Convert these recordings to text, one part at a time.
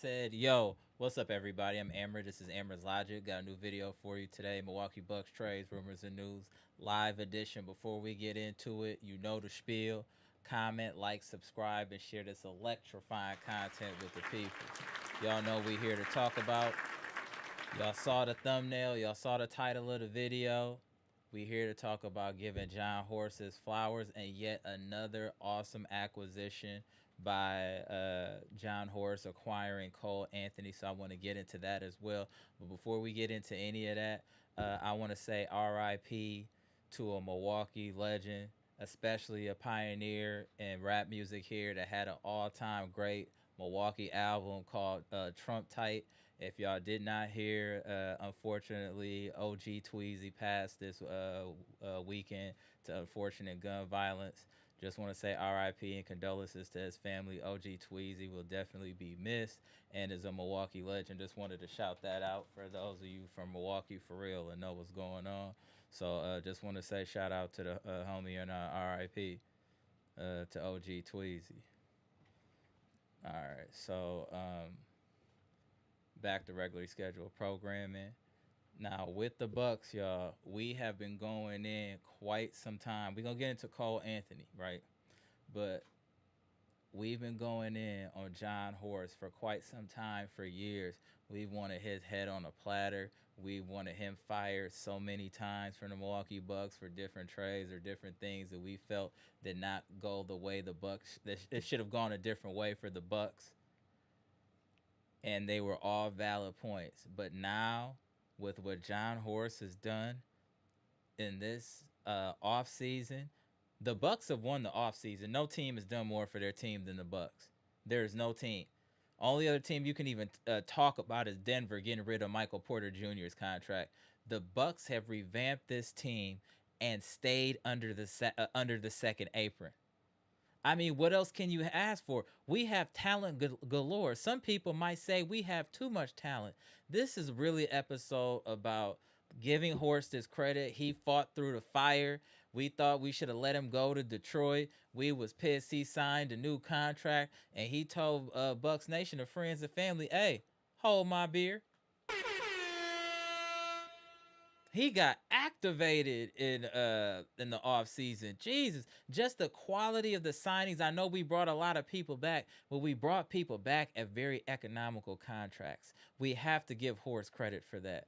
said, yo, what's up, everybody? I'm Amber. This is Amber's Logic. Got a new video for you today. Milwaukee Bucks trades, rumors, and news. Live edition. Before we get into it, you know the spiel. Comment, like, subscribe, and share this electrifying content with the people. Y'all know we here to talk about. Y'all saw the thumbnail. Y'all saw the title of the video. We here to talk about giving Jon Horst his flowers and yet another awesome acquisition by Jon Horst acquiring Cole Anthony. So I want to get into that as well. But before we get into any of that, I want to say RIP to a Milwaukee legend, especially a pioneer in rap music here that had an all-time great Milwaukee album called Trump Tight. If y'all did not hear, unfortunately, OG Tweezy passed this weekend to unfortunate gun violence. Just want to say RIP and condolences to his family. OG Tweezy will definitely be missed and is a Milwaukee legend. Just wanted to shout that out for those of you from Milwaukee for real and know what's going on. So just want to say shout out to the homie and RIP to OG Tweezy. All right, so back to regularly scheduled programming. Now with the Bucks, y'all, we have been going in quite some time. We're gonna get into Cole Anthony, right? But we've been going in on Jon Horst for quite some time, for years. We wanted his head on a platter. We wanted him fired so many times from the Milwaukee Bucks for different trades or different things that we felt did not go the way the Bucks. It should have gone a different way for the Bucks, and they were all valid points. But now, with what Jon Horst has done in this off season, the Bucks have won the off season. No team has done more for their team than the Bucks. There is no team. Only other team you can even talk about is Denver getting rid of Michael Porter Jr.'s contract. The Bucks have revamped this team and stayed under the second apron. I mean, what else can you ask for? We have talent galore. Some people might say we have too much talent. This is really an episode about giving Horst his credit. He fought through the fire. We thought we should have let him go to Detroit. We was pissed he signed a new contract, and he told Bucks Nation, of friends and family, hey, hold my beer. He got activated in the off season. Jesus, just the quality of the signings. I know we brought a lot of people back, but we brought people back at very economical contracts. We have to give Horst credit for that.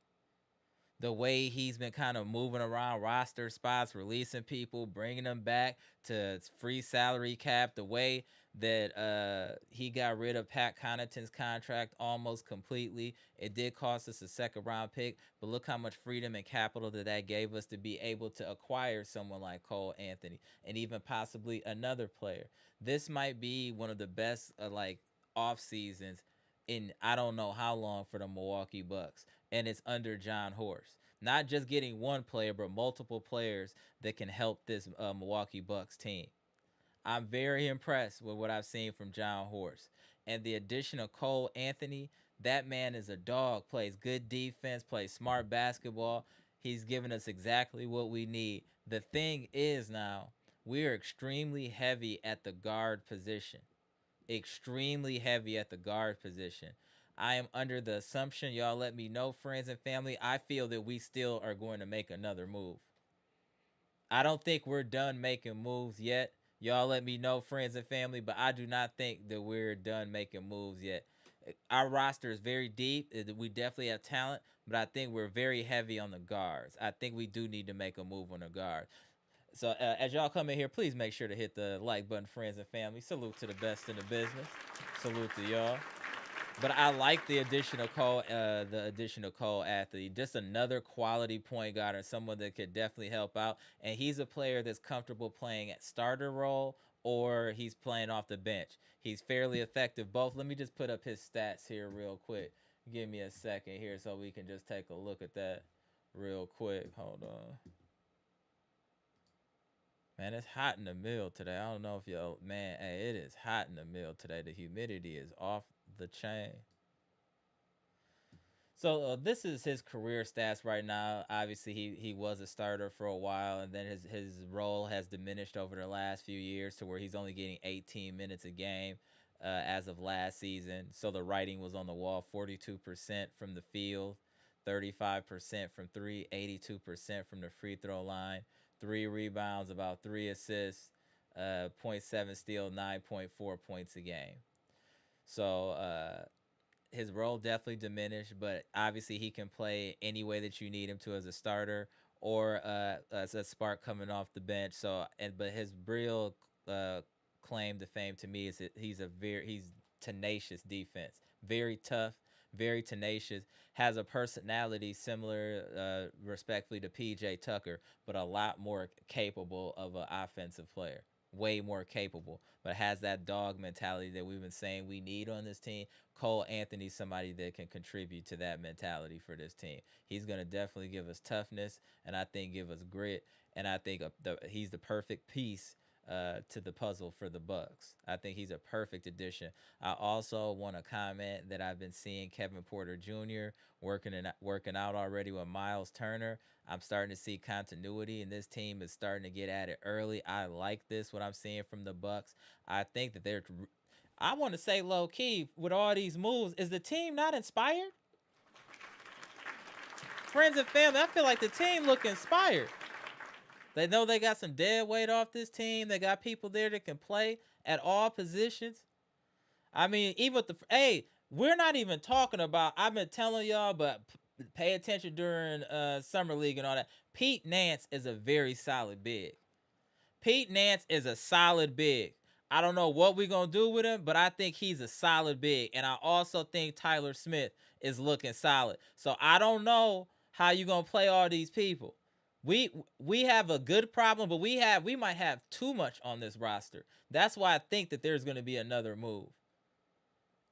The way he's been kind of moving around roster spots, releasing people, bringing them back to free salary cap, the way that he got rid of Pat Connaughton's contract almost completely. It did cost us a second round pick, but look how much freedom and capital that gave us to be able to acquire someone like Cole Anthony and even possibly another player. This might be one of the best off seasons in I don't know how long for the Milwaukee Bucks, and it's under Jon Horst. Not just getting one player, but multiple players that can help this Milwaukee Bucks team. I'm very impressed with what I've seen from Jon Horst. And the addition of Cole Anthony, that man is a dog, plays good defense, plays smart basketball. He's given us exactly what we need. The thing is now, we are extremely heavy at the guard position. Extremely heavy at the guard position. I am under the assumption, y'all let me know, friends and family, I feel that we still are going to make another move. I don't think we're done making moves yet. Y'all let me know, friends and family, but I do not think that we're done making moves yet. Our roster is very deep. We definitely have talent, but I think we're very heavy on the guards. I think we do need to make a move on the guard. So as y'all come in here, please make sure to hit the like button, friends and family. Salute to the best in the business. Salute to y'all. But I like the addition of Cole Anthony. Just another quality point guard and someone that could definitely help out. And he's a player that's comfortable playing at starter role or he's playing off the bench. He's fairly effective both. Let me just put up his stats here real quick. Give me a second here so we can just take a look at that real quick. Hold on. Man, it's hot in the mill today. I don't know if y'all, man, hey, it is hot in the mill today. The humidity is off the chain. So this is his career stats right now. Obviously, he was a starter for a while, and then his role has diminished over the last few years to where he's only getting 18 minutes a game. as of last season. So the writing was on the wall: 42% from the field, 35% from three, 82% from the free throw line, 3 rebounds, about 3 assists, point 0.7 steal, 9.4 points a game. So his role definitely diminished, but obviously he can play any way that you need him to as a starter or as a spark coming off the bench. So, but his real uh, claim to fame to me is that he's tenacious defense, very tough, very tenacious, has a personality similar, respectfully, to PJ Tucker, but a lot more capable of an offensive player. Way more capable, but has that dog mentality that we've been saying we need on this team. Cole Anthony's somebody that can contribute to that mentality for this team. He's going to definitely give us toughness, and I think give us grit, and I think he's the perfect piece to the puzzle for the Bucks. I think he's a perfect addition. I also want to comment that I've been seeing Kevin Porter Jr. working out already with Myles Turner. I'm starting to see continuity, and this team is starting to get at it early. I like this, what I'm seeing from the Bucks. I think that I want to say low key with all these moves. Is the team not inspired? Friends and family, I feel like the team look inspired. They know they got some dead weight off this team. They got people there that can play at all positions. I mean, even with we're not even talking about. I've been telling y'all, but pay attention during summer league and all that. Pete Nance is a very solid big. Pete Nance is a solid big. I don't know what we're going to do with him, but I think he's a solid big. And I also think Tyler Smith is looking solid. So I don't know how you're going to play all these people. We have a good problem, but we might have too much on this roster. That's why I think that there's going to be another move.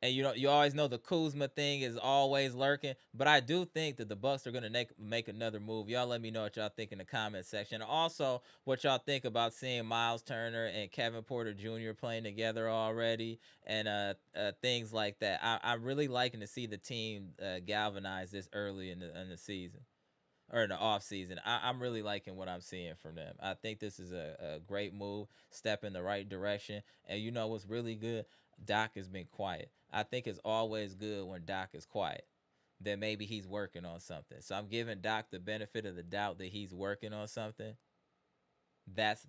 And you always know the Kuzma thing is always lurking, but I do think that the Bucks are gonna make another move. Y'all let me know what y'all think in the comment section. Also, what y'all think about seeing Myles Turner and Kevin Porter Jr. playing together already, and things like that. I'm really liking to see the team galvanize this early in the season. Or in the off season. I'm really liking what I'm seeing from them. I think this is a great move, step in the right direction. And you know what's really good? Doc has been quiet. I think it's always good when Doc is quiet. Then maybe he's working on something. So I'm giving Doc the benefit of the doubt that he's working on something. That's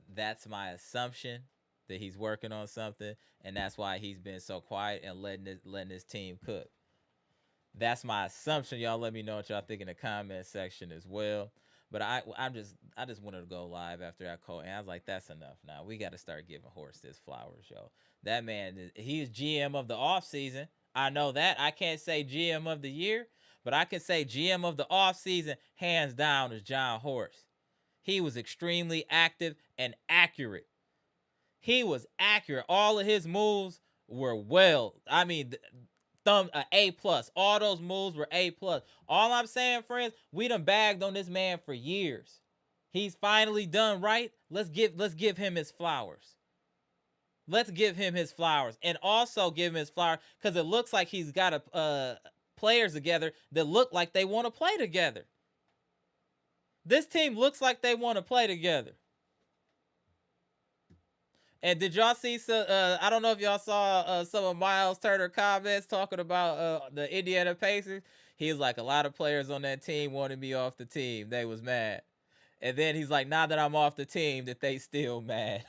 my assumption, that he's working on something, and that's why he's been so quiet and letting his team cook. That's my assumption. Y'all let me know what y'all think in the comment section as well. But I just wanted to go live after that call, and I was like, that's enough now. We got to start giving Horst his flowers, yo. That man, he's GM of the offseason. I know that. I can't say GM of the year, but I can say GM of the offseason, hands down, is Jon Horst. He was extremely active and accurate. He was accurate. All of his moves were well. I mean, A plus. All those moves were A plus. All I'm saying, friends, we done bagged on this man for years. He's finally done right. Let's give him his flowers. Let's give him his flowers, and also give him his flowers because it looks like he's got players together that look like they want to play together. This team looks like they want to play together. And did y'all see? I don't know if y'all saw some of Myles Turner comments talking about the Indiana Pacers. He was like, a lot of players on that team wanted me off the team. They was mad. And then he's like, now that I'm off the team, that they still mad.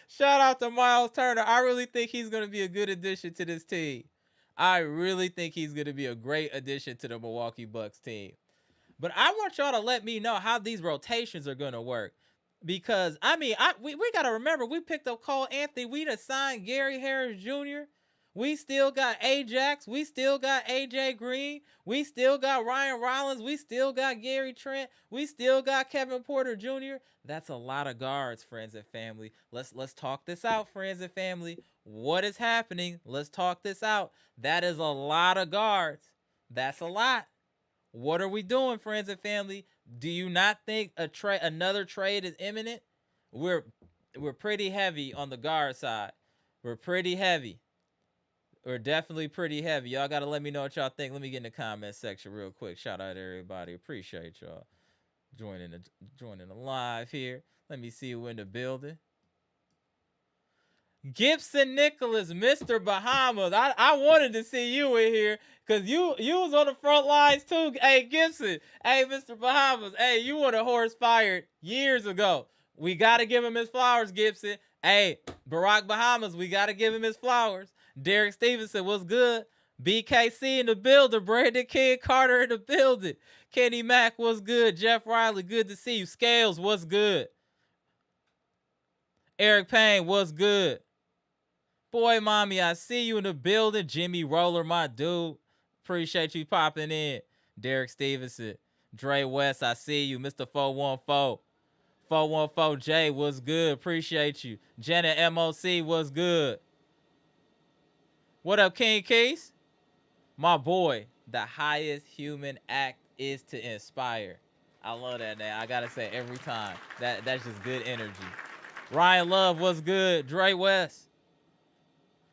Shout out to Myles Turner. I really think he's going to be a good addition to this team. I really think he's going to be a great addition to the Milwaukee Bucks team. But I want y'all to let me know how these rotations are going to work. Because, I mean, we got to remember, we picked up Cole Anthony. We done signed Gary Harris Jr. We still got Ajax. We still got AJ Green. We still got Ryan Rollins. We still got Gary Trent. We still got Kevin Porter Jr. That's a lot of guards, friends and family. Let's talk this out, friends and family. What is happening? Let's talk this out. That is a lot of guards. That's a lot. What are we doing, friends and family? Do you not think another trade is imminent? We're pretty heavy on the guard side. We're pretty heavy. We're definitely pretty heavy. Y'all got to let me know what y'all think. Let me get in the comment section real quick. Shout out to everybody. Appreciate y'all. Joining the live here. Let me see who in the building. Gibson Nicholas, Mr. Bahamas. I wanted to see you in here because you was on the front lines too. Hey, Gibson. Hey, Mr. Bahamas. Hey, you were the horse fired years ago. We got to give him his flowers, Gibson. Hey, Barack Bahamas, we got to give him his flowers. Derek Stevenson, what's good? BKC in the building. Brandon King Carter in the building. Kenny Mack, what's good? Jeff Riley, good to see you. Scales, what's good? Eric Payne, what's good? Boy, mommy, I see you in the building. Jimmy Roller, my dude. Appreciate you popping in. Derek Stevenson. Dre West, I see you. Mr. 414. 414J, what's good? Appreciate you. Janet MOC, what's good? What up, King Case? My boy, the highest human act is to inspire. I love that name. I gotta say every time. That's just good energy. Ryan Love, what's good? Dre West.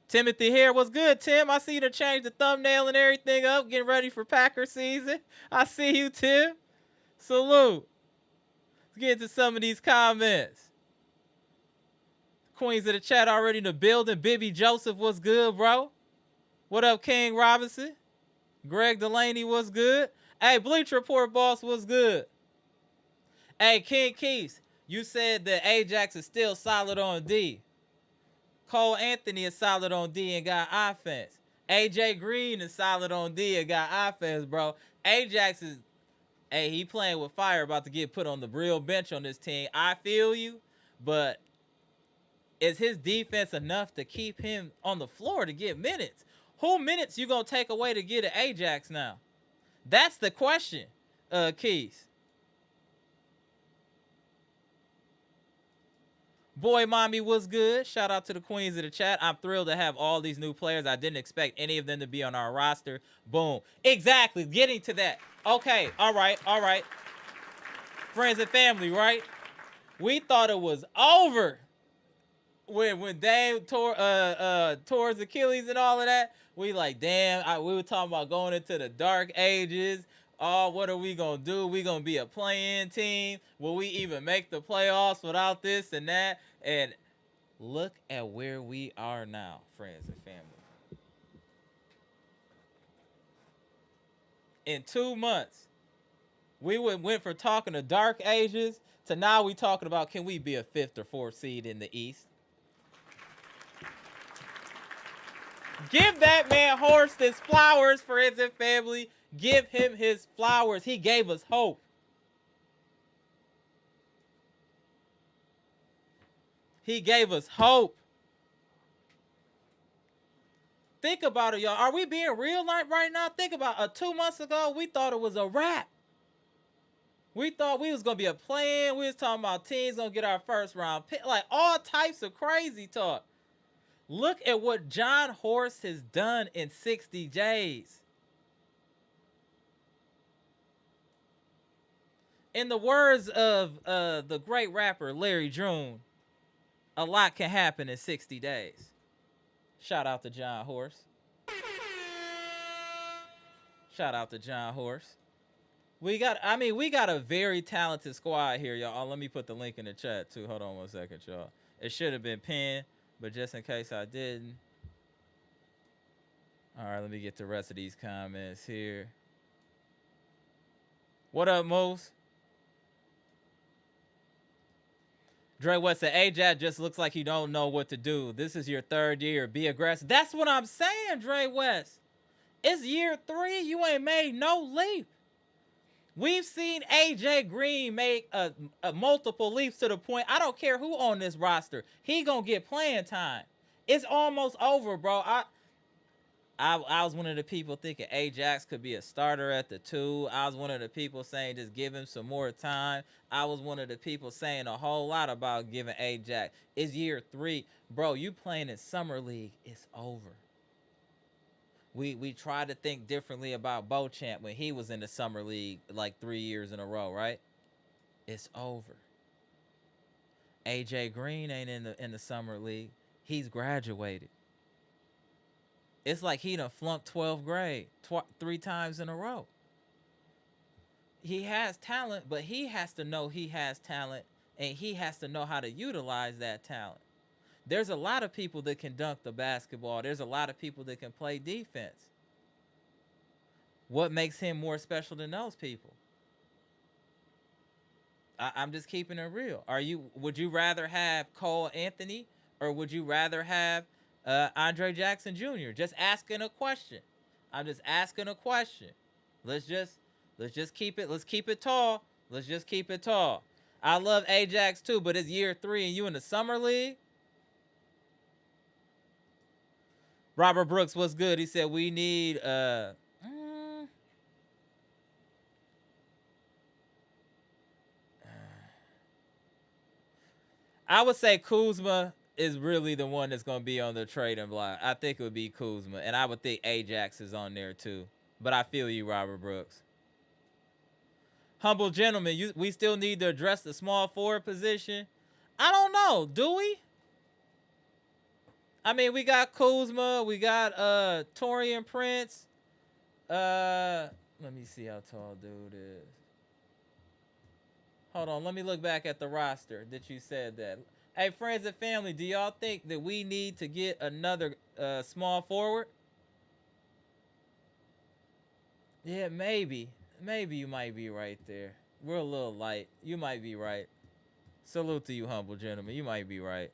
Timothy here, what's good, Tim? I see you to change the thumbnail and everything up, getting ready for Packer season. I see you, Tim. Salute. Let's get into some of these comments. Queens of the chat already in the building. Bibby Joseph, what's good, bro? What up, King Robinson? Greg Delaney, what's good? Hey, Bleach Report boss, what's good? Hey, King Keys, you said that Ajax is still solid on D. Cole Anthony is solid on D and got offense. AJ Green is solid on D and got offense, bro. Ajax is, hey, he playing with fire, about to get put on the real bench on this team. I feel you, but is his defense enough to keep him on the floor to get minutes? Who minutes you gonna take away to get an Ajax now? That's the question, Keys. Boy, mommy, was good. Shout out to the queens of the chat. I'm thrilled to have all these new players. I didn't expect any of them to be on our roster. Boom. Exactly. Getting to that. Okay. All right. Friends and family, right? We thought it was over when Dame tore his Achilles and all of that. We like, damn. We were talking about going into the dark ages. Oh, what are we going to do? We going to be a play-in team? Will we even make the playoffs without this and that? And look at where we are now, friends and family. In 2 months, we went from talking to dark ages to now we talking about can we be a 5th or 4th seed in the East? Give that man Horst his flowers, friends and family. Give him his flowers. He gave us hope. He gave us hope. Think about it, y'all. Are we being real right now? Think about it. 2 months ago, we thought it was a wrap. We thought we was going to be a play-in. We was talking about teams going to get our first round pick. Like all types of crazy talk. Look at what Jon Horst has done in 60 days. In the words of the great rapper Larry June, a lot can happen in 60 days. Shout out to Jon Horst. Shout out to Jon Horst. We got a very talented squad here, y'all. Let me put the link in the chat too. Hold on 1 second, y'all. It should have been pinned, but just in case I didn't. All right, let me get the rest of these comments here. What up, Moose? Dre West said, Ajax just looks like you don't know what to do. This is your 3rd year. Be aggressive. That's what I'm saying, Dre West. It's year 3. You ain't made no leap. We've seen AJ Green make a multiple leaps to the point. I don't care who on this roster. He gonna get playing time. It's almost over, bro. I was one of the people thinking Ajax could be a starter at the 2. I was one of the people saying just give him some more time. I was one of the people saying a whole lot about giving Ajax. It's year 3. Bro, you playing in Summer League. It's over. We tried to think differently about Beauchamp when he was in the Summer League like 3 years in a row, right? It's over. AJ Green ain't in the Summer League. He's graduated. It's like he done flunked 12th grade 3 times in a row. he has talent, but he has to know he has talent, and he has to know how to utilize that talent. There's a lot of people that can dunk the basketball. There's a lot of people that can play defense. What makes him more special than those people? I'm just keeping it real. Would you rather have Cole Anthony, or would you rather have Andre Jackson Jr.? Just asking a question. I'm just asking a question. Let's just keep it. Let's keep it tall. Let's just keep it tall. I love Ajax too, but it's year 3 and you in the summer league. Robert Brooks, what's good? He said we need I would say Kuzma is really the one that's going to be on the trading block. I think it would be Kuzma, and I would think Ajax is on there too. But I feel you, Robert Brooks. Humble gentleman, we still need to address the small forward position. I don't know. Do we? I mean, we got Kuzma. We got Taurean Prince. Let me see how tall dude is. Hold on. Let me look back at the roster that you said that. Hey, friends and family, do y'all think that we need to get another small forward? Yeah, maybe. Maybe you might be right there. We're a little light. You might be right. Salute to you, humble gentlemen. You might be right.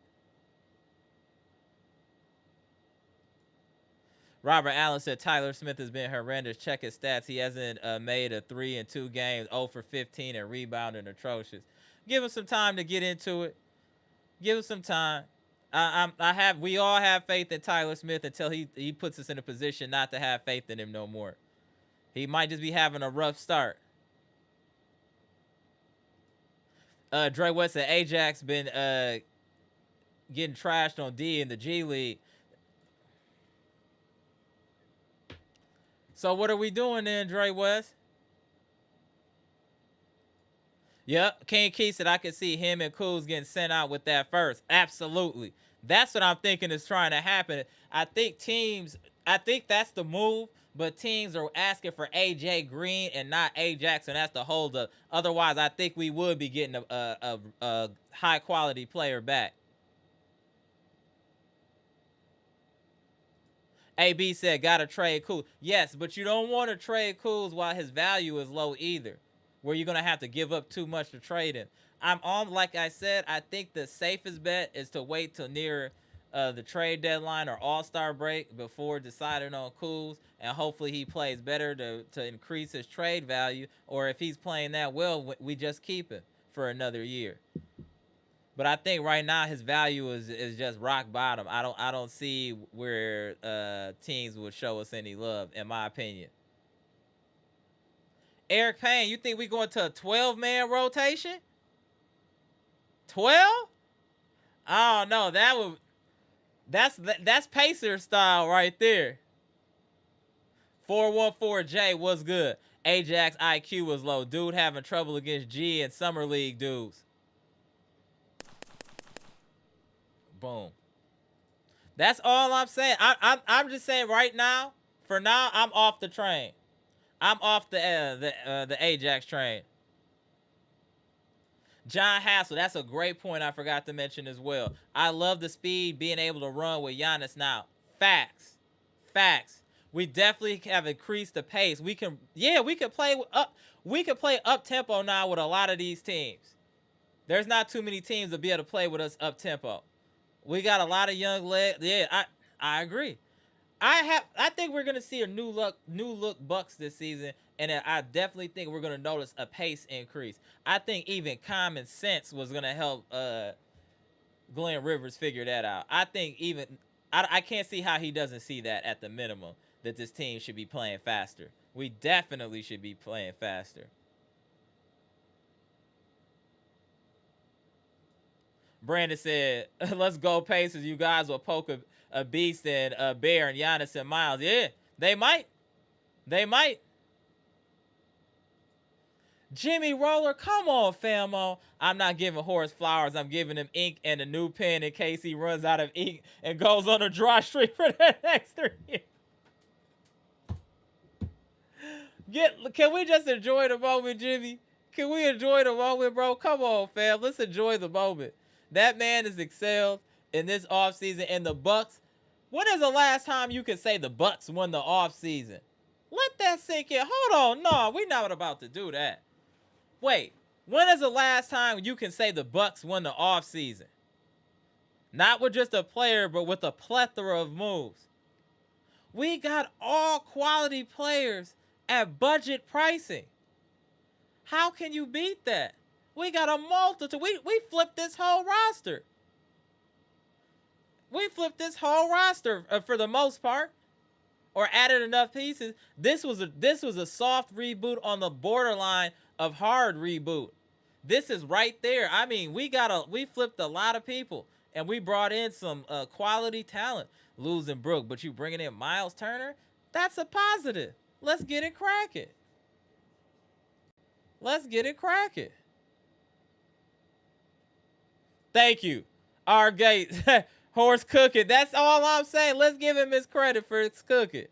Robert Allen said Tyler Smith has been horrendous. Check his stats. He hasn't made a 3 in 2 games, 0 for 15, and rebounding atrocious. Give him some time to get into it. Give him some time. We all have faith in Tyler Smith until he puts us in a position not to have faith in him no more. He might just be having a rough start. Dre West said Ajax been getting trashed on D in the G League. So what are we doing then, Dre West? Yep, King Key said I could see him and Kuz getting sent out with that first. Absolutely. That's what I'm thinking is trying to happen. I think that's the move, but teams are asking for AJ Green and not Ajax, and that's the holdup. Otherwise, I think we would be getting a high-quality player back. AB said, gotta trade Kuz. Yes, but you don't want to trade Kuz while his value is low either, where you're going to have to give up too much to trade him. Like I said, I think the safest bet is to wait till near the trade deadline or All-Star break before deciding on Kuz, and hopefully he plays better to increase his trade value, or if he's playing that well, we just keep him for another year. But I think right now his value is just rock bottom. I don't see where teams would show us any love, in my opinion. Eric Payne, you think we going to a 12-man rotation? 12? I don't know. That's Pacer style right there. 414J was good. Ajax IQ was low. Dude having trouble against G and Summer League dudes. Boom. That's all I'm saying. I'm just saying right now. For now, I'm off the train. I'm off the Ajax train. John Hassel, that's a great point I forgot to mention as well. I love the speed, being able to run with Giannis now. Facts. We definitely have increased the pace. We can play up tempo now with a lot of these teams. There's not too many teams to be able to play with us up tempo. We got a lot of young legs. Yeah, I agree. I think we're gonna see a new look Bucks this season, and I definitely think we're gonna notice a pace increase. I think even common sense was gonna help Glenn Rivers figure that out. I think I can't see how he doesn't see that at the minimum, that this team should be playing faster. We definitely should be playing faster. Brandon said, let's go Pacers. You guys will poke a beast and a bear and Giannis and Myles. Yeah, they might. Jimmy Roller, come on, famo. I'm not giving Horst flowers. I'm giving him ink and a new pen in case he runs out of ink and goes on a dry streak for the next 3 years. Can we just enjoy the moment, Jimmy? Can we enjoy the moment, bro? Come on, fam. Let's enjoy the moment. That man has excelled in this offseason. And the Bucks, when is the last time you can say the Bucks won the offseason? Let that sink in. Hold on. No, we're not about to do that. Wait. When is the last time you can say the Bucks won the offseason? Not with just a player, but with a plethora of moves. We got all quality players at budget pricing. How can you beat that? We got a multitude. We flipped this whole roster. We flipped this whole roster for the most part, or added enough pieces. This was a soft reboot on the borderline of hard reboot. This is right there. I mean, we flipped a lot of people, and we brought in some quality talent. Losing Brook, but you bringing in Myles Turner, that's a positive. Let's get it cracking. Let's get it cracking. Thank you. Our Gates. Horse cooking. That's all I'm saying. Let's give him his credit for his cooking.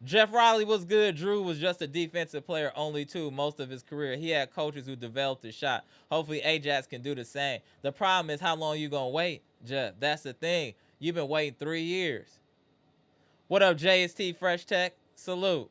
Jeff Riley was good. Drew was just a defensive player only too most of his career. He had coaches who developed his shot. Hopefully Ajax can do the same. The problem is how long you going to wait, Jeff. That's the thing. You've been waiting 3 years. What up, JST Fresh Tech? Salute.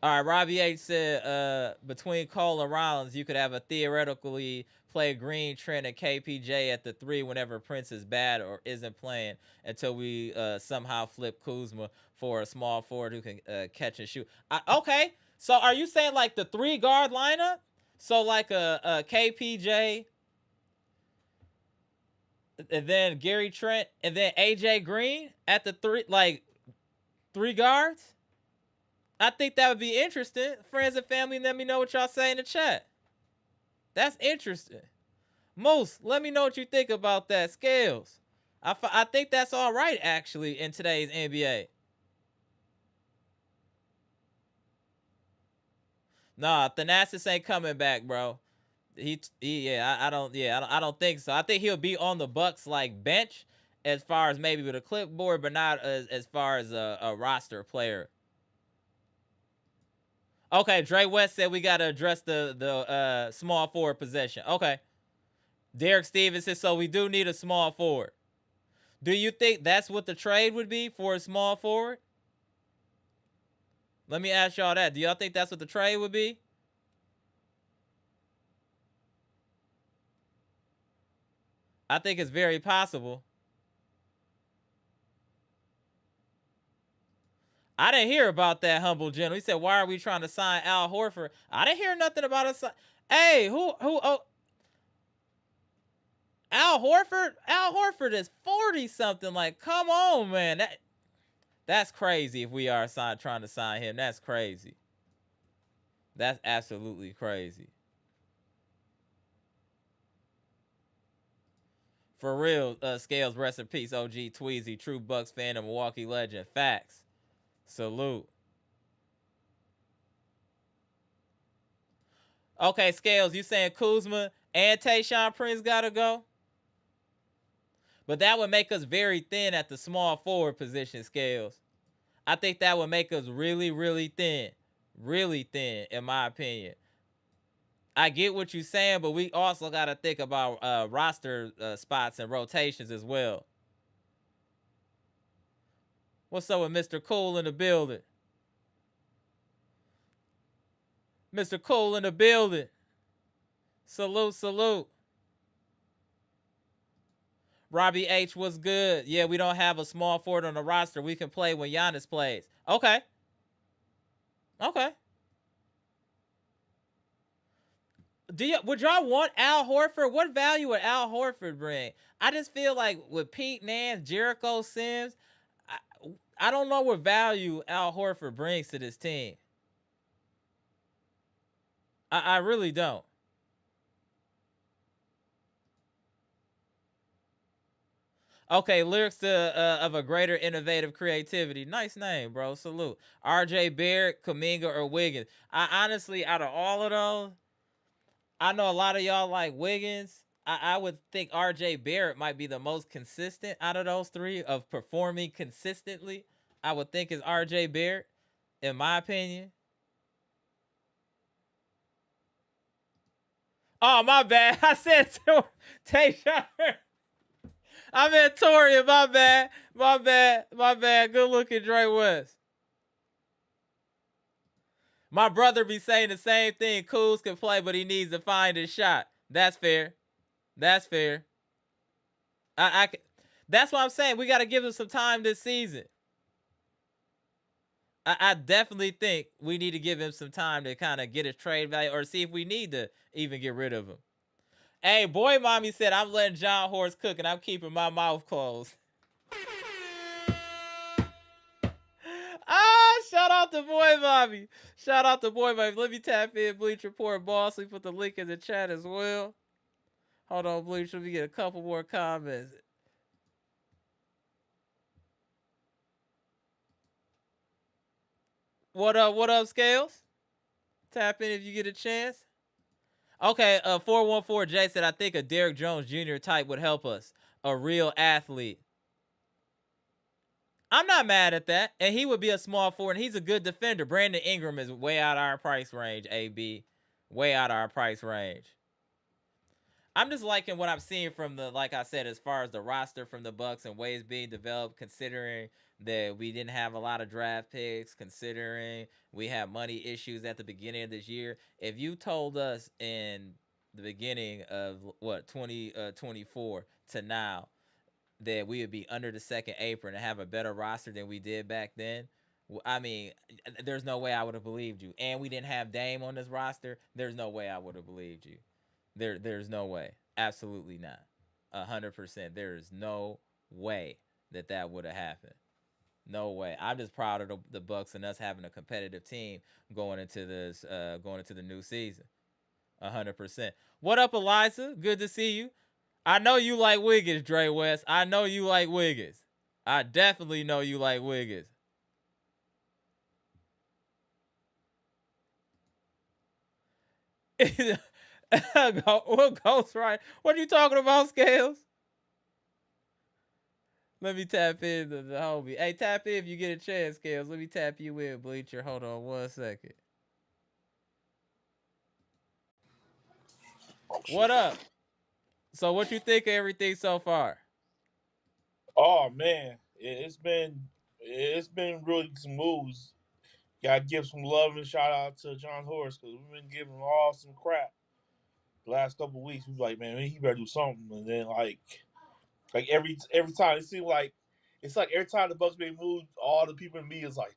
All right, Robbie H said, between Cole and Rollins, you could have a theoretically play Green, Trent, and KPJ at the 3 whenever Prince is bad or isn't playing until we somehow flip Kuzma for a small forward who can catch and shoot. Okay, so are you saying like the 3-guard lineup? So like a KPJ, and then Gary Trent, and then AJ Green at the 3, like 3 guards? I think that would be interesting. Friends and family, let me know what y'all say in the chat. That's interesting. Moose, let me know what you think about that. Scales, I think that's all right, actually, in today's NBA. Nah, Thanasis ain't coming back, bro. I don't think so. I think he'll be on the Bucks like bench as far as maybe with a clipboard, but not as far as a roster player. Okay, Dre West said we got to address the small forward possession. Okay. Derek Stevens said, so we do need a small forward. Do you think that's what the trade would be for a small forward? Let me ask y'all that. Do y'all think that's what the trade would be? I think it's very possible. I didn't hear about that, humble gentleman. He said, why are we trying to sign Al Horford? I didn't hear nothing about us. Hey, oh, Al Horford? Al Horford is 40-something. Like, come on, man. That's crazy if we are trying to sign him. That's crazy. That's absolutely crazy. For real, Scales, rest in peace, OG Tweezy, true Bucks fan and Milwaukee legend. Facts. Salute. Okay, Scales, you saying Kuzma and Tayshaun Prince gotta go? But that would make us very thin at the small forward position, Scales. I think that would make us really, really thin. Really thin, in my opinion. I get what you're saying, but we also got to think about roster spots and rotations as well. What's up with Mr. Cool in the building? Mr. Cool in the building. Salute, salute. Robbie H was good. Yeah, we don't have a small forward on the roster. We can play when Giannis plays. Okay. Okay. Would y'all want Al Horford? What value would Al Horford bring? I just feel like with Pete Nance, Jericho Sims, I don't know what value Al Horford brings to this team. I really don't. Okay, lyrics of a greater innovative creativity. Nice name, bro. Salute. RJ Barrett, Kuminga, or Wiggins. I honestly, out of all of those, I know a lot of y'all like Wiggins. I would think R.J. Barrett might be the most consistent out of those three of performing consistently. I would think is R.J. Barrett, in my opinion. Oh, my bad. I said Tayshaun. I meant Torian. My bad. My bad. My bad. Good looking Dre West. My brother be saying the same thing. Kuz can play, but he needs to find his shot. That's fair. That's fair. That's what I'm saying. We got to give him some time this season. I definitely think we need to give him some time to kind of get his trade value or see if we need to even get rid of him. Hey, boy, mommy said I'm letting Jon Horst cook and I'm keeping my mouth closed. Shout out to boy mommy. Shout out to boy mommy. Let me tap in Bleach Report Boss. We put the link in the chat as well. Hold on, Bleach. Let me get a couple more comments. What up, Scales? Tap in if you get a chance. Okay, 414J said, I think a Derrick Jones Jr. type would help us. A real athlete. I'm not mad at that. And he would be a small forward, and he's a good defender. Brandon Ingram is way out of our price range, AB. Way out of our price range. I'm just liking what I'm seeing from the, like I said, as far as the roster from the Bucks and ways being developed, considering that we didn't have a lot of draft picks, considering we had money issues at the beginning of this year. If you told us in the beginning of 2024 to now that we would be under the second apron and have a better roster than we did back then, I mean, there's no way I would have believed you. And we didn't have Dame on this roster. There's no way I would have believed you. There's no way. Absolutely not. 100%. There is no way that would have happened. No way. I'm just proud of the Bucks and us having a competitive team going into the new season. 100%. What up, Eliza? Good to see you. I know you like Wiggins, Dre West. I know you like Wiggins. I definitely know you like Wiggins. What Ghost right? What are you talking about, Scales? Let me tap in the homie. Hey, tap in if you get a chance, Scales. Let me tap you in, Bleacher. Hold on 1 second. What up? So what you think of everything so far? Oh man, it's been really some moves. Gotta give some love and shout out to Jon Horst because we've been giving him all some crap the last couple of weeks. We was like, man, he better do something. And then like every time it seems like it's like every time the Bucks make moves, all the people in me is like,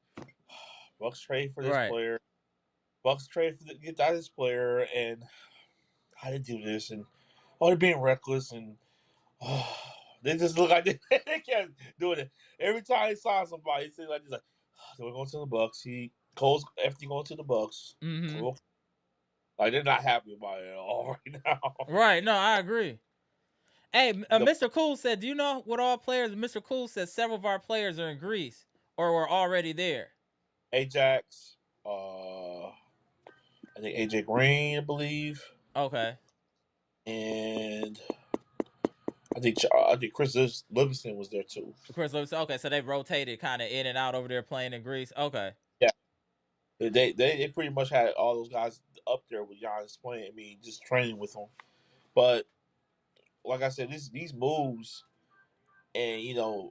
Bucks trade for this Right. player, Bucks trade for get that this player, and how to do this, and they're being reckless and. They just look like they can't do it. Every time he saw somebody, it seems like he's like, so we're going to the Bucks. He Cole's after going to the Bucks. Mm-hmm. Like they're not happy about it at all right now. Right. No, I agree. Hey, The Mr. Cool said, do you know what all players? Mr. Cool said several of our players are in Greece or were already there. Ajax, I think AJ Green, I believe, Okay. and I think Chris Livingston was there too. Chris Lewis. Okay, so they rotated kind of in and out over there playing in Greece. Okay. Yeah, they pretty much had all those guys up there with Giannis playing. I mean, just training with them. But like I said, these moves, and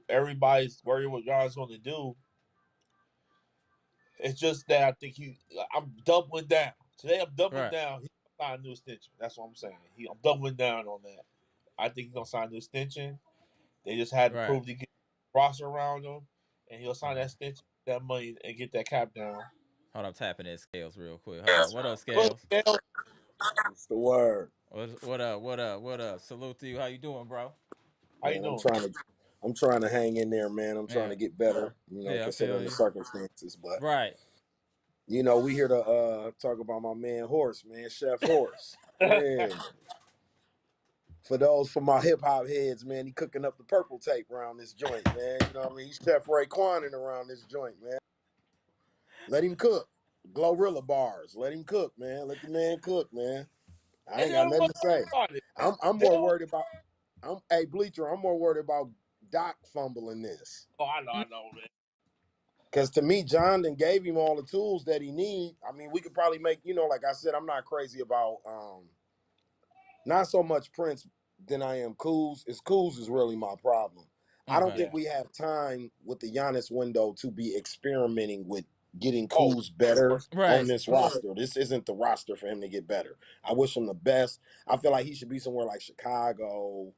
everybody's worried what Giannis going to do. It's just that I think I'm doubling down today. I'm doubling Right. down. He's gonna sign a new extension. That's what I'm saying. I'm doubling down on that. I think he's gonna sign a new extension. They just had to Right. prove to get roster around him, and he'll sign that Mm-hmm. extension, that money, and get that cap down. Hold on, tapping in Scales real quick. Hold on. What up, Look, Scales? What's the word? What up? What up? What up? Salute to you. How you doing, bro? how you Man, doing? I'm trying to hang in there, man. I'm trying Yeah. to get better, Yeah, I feel considering the you. circumstances. But Right. we here to talk about my man Horst, man, Chef Horst. Man. For my hip hop heads, man, he cooking up the purple tape around this joint, man. You know what I mean? He's Chef Raekwon around this joint, man. Let him cook. Glorilla bars. Let him cook, man. Let the man cook, man. I And ain't you know got the nothing worst to say. part is I'm they more don't. worried about hey Bleacher, I'm more worried about Doc fumbling this. Oh, I know, man. Because to me, John then gave him all the tools that he need. I mean, we could probably make, like I said, I'm not crazy about not so much Prince than I am Kuz. Kuz is really my problem. I don't Okay. think we have time with the Giannis window to be experimenting with getting Oh, Kuz better on Right. this roster. This isn't the roster for him to get better. I wish him the best. I feel like he should be somewhere like Chicago,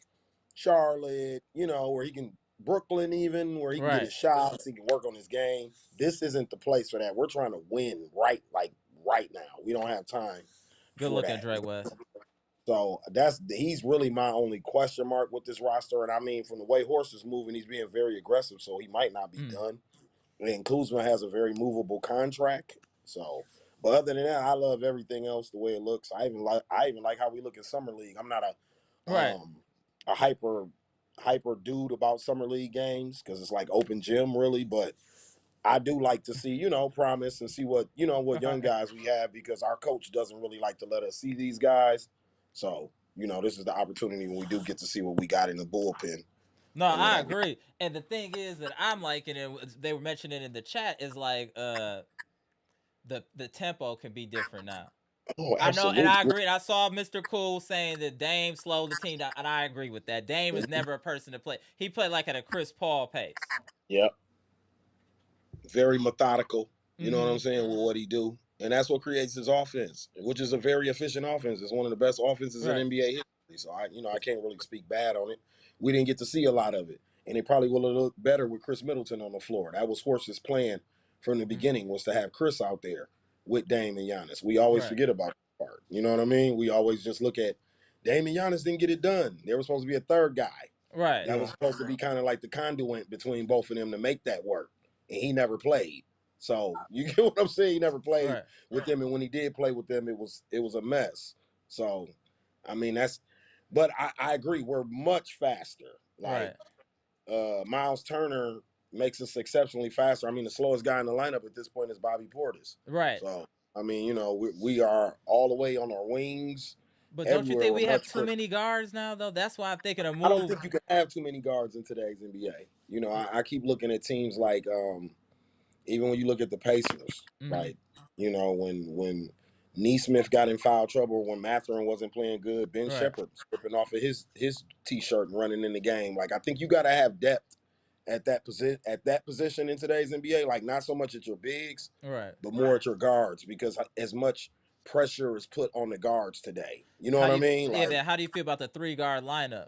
Charlotte, where he can Brooklyn even, where he can get Right. his shots, he can work on his game. This isn't the place for that. We're trying to win right now. We don't have time Good for looking, that. Dre West. So he's really my only question mark with this roster. And I mean, from the way Horst is moving, he's being very aggressive, so he might not be Mm. done. And Kuzma has a very movable contract. So, but other than that, I love everything else the way it looks. I even like how we look at summer league. I'm not Right. a hyper dude about summer league games because it's like open gym really, but I do like to see, promise and see what young Right. guys we have because our coach doesn't really like to let us see these guys. So, this is the opportunity when we do get to see what we got in the bullpen No, and I whatever. agree. And the thing is that I'm liking it. They were mentioning in the chat is like the tempo can be different now. Oh, I know, and I absolutely. agree. And I saw Mr. Cool saying that Dame slowed the team down, and I agree with that. Dame is never a person to play. He played like at a Chris Paul pace. Yep. Very methodical. You know what Mm-hmm. I'm saying with what he do, and that's what creates his offense, which is a very efficient offense. It's one of the best offenses in Right. NBA history. So I can't really speak bad on it. We didn't get to see a lot of it, and it probably would have looked better with Chris Middleton on the floor. That was Horst's plan from the Mm-hmm. beginning was to have Chris out there with Dame and Giannis. We always Right. forget about that part. You know what I mean? We always just look at Dame and Giannis didn't get it done. There was supposed to be a third guy Right. that was supposed to be kind of like the conduit between both of them to make that work, and he never played. So you get what I'm saying? He never played Right. with them, and when he did play with them, it was a mess. So, I mean but I agree. We're much faster. Like Right. Myles Turner makes us exceptionally faster. I mean, the slowest guy in the lineup at this point is Bobby Portis. Right. So, I mean, we are all the way on our wings. But don't you Everywhere think we're we have much too quicker. many guards now, though? That's why I'm thinking a I don't move. think you can have too many guards in today's NBA. I keep looking at teams like even when you look at the Pacers, Mm-hmm. like when Neesmith got in foul trouble, when Mathurin wasn't playing good, Ben Right. Shepherd stripping off of his t-shirt and running in the game. Like I think you got to have depth at that position in today's NBA. Like not so much at your bigs, Right. but more at your guards because as much pressure is put on the guards today. You know How what do I you? mean? Yeah. Like Then how do you feel about the 3 guard lineup?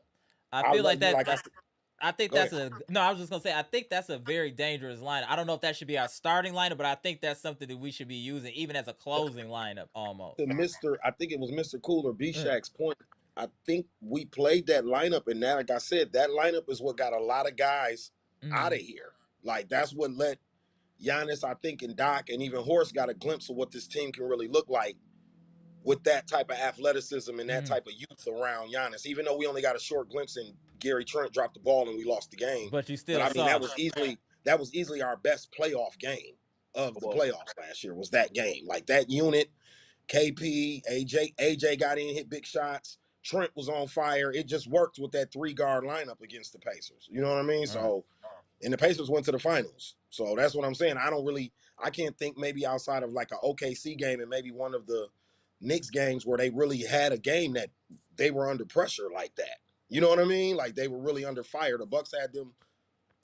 I I feel love like you. that. Like I said, I think go that's ahead. a no. I was just gonna say I think that's a very dangerous lineup. I don't know if that should be our starting lineup, but I think that's something that we should be using even as a closing lineup almost. I think it was Mr. Cooler B Uh, Shack's point. I think we played that lineup, and that, like I said, that lineup is what got a lot of guys out mm, of here. Like that's what let Giannis, I think, and Doc, and even Horst got a glimpse of what this team can really look like with that type of athleticism and that mm. type of youth around Giannis. Even though we only got a short glimpse and Gary Trent dropped the ball and we lost the game, But you but still I mean saw. that was easily our best playoff game of the Well, playoffs last year. Was that game like that unit? KP, AJ got in, hit big shots. Trent was on fire. It just worked with that 3 guard lineup against the Pacers. You know what I mean? All right. So, and the Pacers went to the finals. So that's what I'm saying. I can't think maybe outside of like an OKC game and maybe one of the Knicks games where they really had a game that they were under pressure like that. You know what I mean? Like they were really under fire. The Bucks had them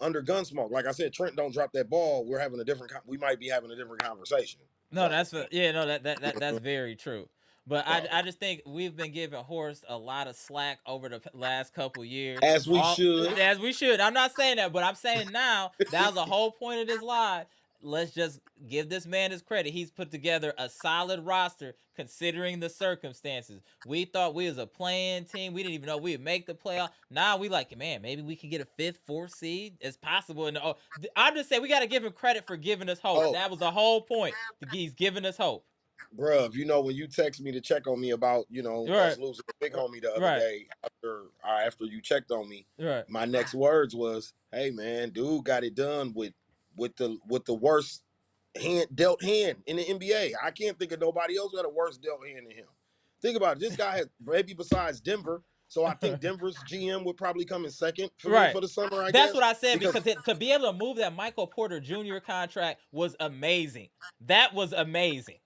under gun smoke. Like I said, Trent don't drop that ball. We might be having a different conversation. No, So yeah, no, that's very true. But I, so I just think we've been giving Horst a lot of slack over the last couple years. as we All should. as we should. I'm not saying that, but I'm saying now that was the whole point of this live. Let's just give this man his credit. He's put together a solid roster considering the circumstances. We thought we was a playing team. We didn't even know we would make the playoff. Now we like, man, maybe we can get a fifth, fourth seed. It's possible. And I'm just saying we got to give him credit for giving us hope. Oh, That was the whole point. He's giving us hope. bruh, when you text me to check on me about, us Right, losing the big homie the other right, day after you checked on me, right. my next words was, "Hey man, dude got it done with the worst dealt hand in the NBA. I can't think of nobody else who had a worse dealt hand than him. Think about it. This guy has maybe besides Denver. So I think Denver's GM would probably come in second for me Right. for the summer, I That's guess. what I said Because because to be able to move that Michael Porter Jr. contract was amazing. That was amazing.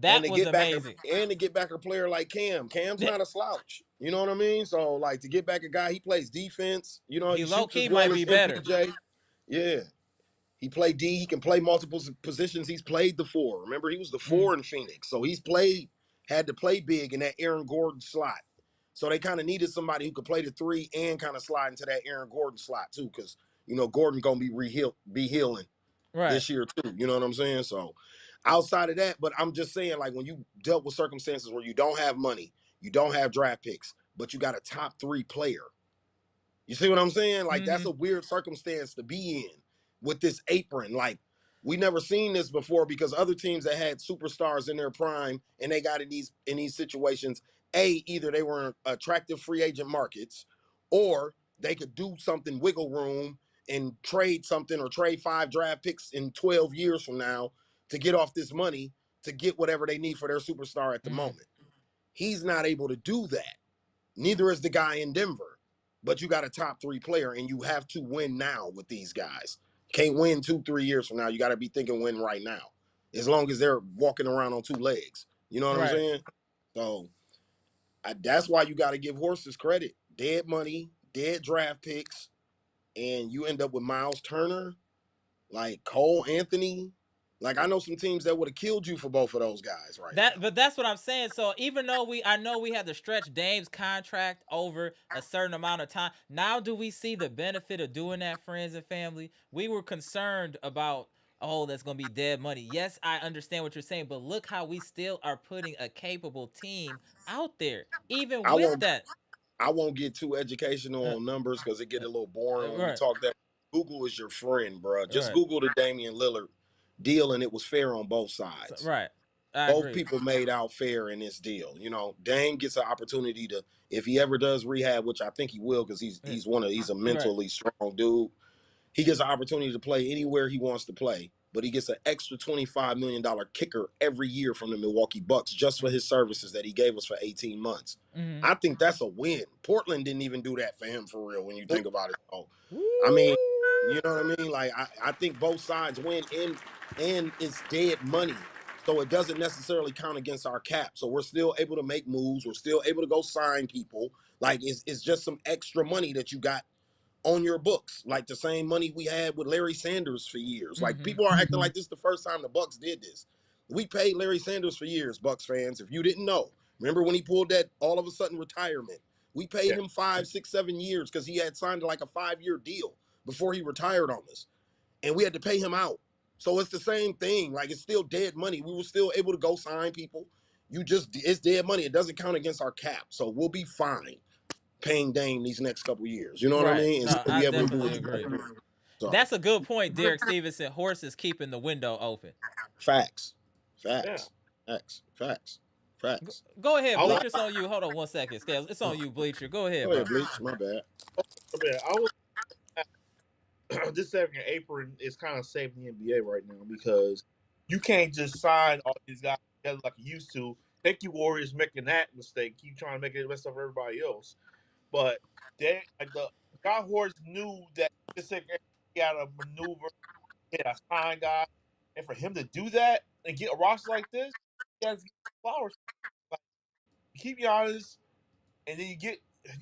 and That to was get back amazing. and to get back a player like Cam. Cam's not a slouch. You know what I mean? So like to get back a guy, he plays defense. You know, He he low shoots as key well might as be better. MPJ. Yeah. He played D. He can play multiple positions. He's played the four. Remember, he was the Mm, four in Phoenix. So had to play big in that Aaron Gordon slot. So they kind of needed somebody who could play the three and kind of slide into that Aaron Gordon slot too, because Gordon gonna be healing right. this year too. You know what I'm saying? So outside of that, but I'm just saying, like when you dealt with circumstances where you don't have money, you don't have draft picks, but you got a top 3 player. You see what I'm saying? Like that's Mm-hmm. a weird circumstance to be in with this apron. Like we never seen this before because other teams that had superstars in their prime and they got in these situations, either they were in attractive free agent markets or they could do something wiggle room and trade something or trade 5 draft picks in 12 years from now to get off this money to get whatever they need for their superstar at the Mm, moment. He's not able to do that. Neither is the guy in Denver. But you got a top 3 player, and you have to win now with these guys. Can't win 2-3 years from now. You got to be thinking win right now. As long as they're walking around on 2 legs. You know what I'm right. saying? So that's why you got to give horses credit. Dead money, dead draft picks, and you end up with Myles Turner, like Cole Anthony. Like I know some teams that would have killed you for both of those guys right now. But that's what I'm saying. So even though I know we had to stretch Dame's contract over a certain amount of time, now do we see the benefit of doing that, friends and family? We were concerned about, oh, that's gonna be dead money. Yes, I understand what you're saying, but look how we still are putting a capable team out there, even I with won't that. I won't get too educational Uh, on numbers because it get a little boring when we right, talk that. Google is your friend, bro. Just right, Google the Damian Lillard deal, and it was fair on both sides. right. I Both agree. people made out fair in this deal. Dame gets an opportunity to, if he ever does rehab, which I think he will, because Uh, he's a Right. mentally strong dude. He gets an opportunity to play anywhere he wants to play, but he gets an extra $25 million kicker every year from the Milwaukee Bucks just for his services that he gave us for 18 months. Mm-hmm. I think that's a win. Portland didn't even do that for him for real when you think about it. So, Woo! I mean, you know what I mean? Like I think both sides win and it's dead money. So it doesn't necessarily count against our cap. So we're still able to make moves. We're still able to go sign people. Like it's just some extra money that you got on your books, like the same money we had with Larry Sanders for years. Like Mm-hmm. people are acting like this is the first time the Bucks did this. We paid Larry Sanders for years, Bucks fans. If you didn't know, remember when he pulled that all of a sudden retirement? We paid Yeah. him 5, 6, 7 years because he had signed like a 5-year deal before he retired on us, and we had to pay him out. So it's the same thing. Like it's still dead money. We were still able to go sign people. It's dead money. It doesn't count against our cap, so we'll be fine paying Dame these next couple years. You know what I Right. mean? And No, still I be able to do definitely what you got agree. to do. So That's a good point, Derek Stevenson. Horse is keeping the window open. facts, Yeah. facts, facts, facts, facts. Go ahead, I was Bleacher. It's on you. Hold on 1 second, Scales. It's on you, Bleacher. Go ahead, Go ahead, bro. Bleach. My bad. man, I was this second apron is kind of saving the NBA right now because you can't just sign all these guys together like you used to. Thank you, Warriors, making that mistake. Keep trying to make it the best of everybody else. But they like the Jon Horst knew that this second apron, he had to maneuver, he had to sign guys, and for him to do that and get a roster like this, he has to get flowers. Like, keep Giannis, and then you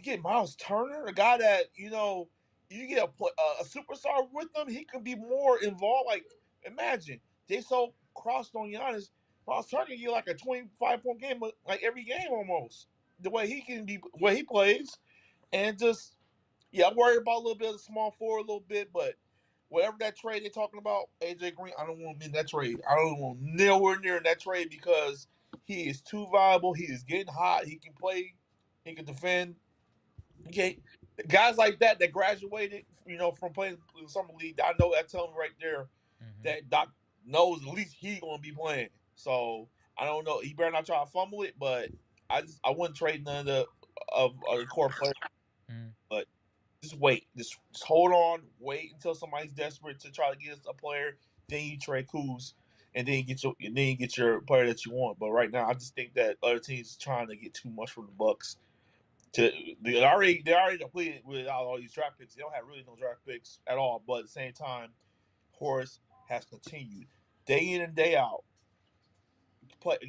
get Myles Turner, a guy that you get a superstar with him, he could be more involved. Like imagine they so crossed on Giannis, Myles Turner get like a 25-point game like every game almost. The way he can be, the way he plays, and just yeah, I'm worried about a little bit of the small forward a little bit, but. Whatever that trade they're talking about, AJ Green, I don't want him in that trade. I don't want nowhere near in that trade because he is too viable. He is getting hot. He can play. He can defend. Okay, guys like that graduated, from playing in the summer league. I know that telling me right there Mm-hmm. that Doc knows at least he gonna be playing. So I don't know. He better not try to fumble it, but I wouldn't trade none of the core players. Mm-hmm. But just wait, just hold on, wait until somebody's desperate to try to get us a player. Then you trade Kuz, you get your player that you want. But right now, I just think that other teams trying to get too much from the Bucks. They already depleted without all these draft picks. They don't have really no draft picks at all. But at the same time, Horace has continued day in and day out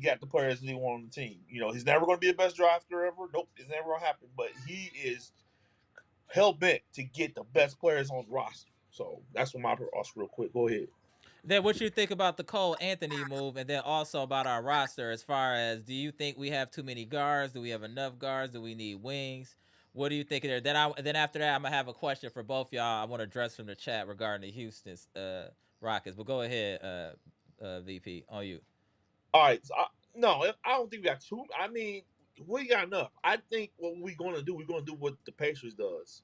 get the players that he want on the team. He's never going to be the best drafter ever. Nope, it's never going to happen. But he is hell bent to get the best players on the roster. So that's what my real quick. Go ahead. Then what you think about the Cole Anthony move, and then also about our roster as far as, do you think we have too many guards? Do we have enough guards? Do we need wings? What do you think there? Then after that, I'm gonna have a question for both y'all. I want to address from the chat regarding the Houston Rockets. But go ahead, VP, on you. All right. No, I don't think we got two. I mean, we got enough. I think what we're going to do what the Pacers does.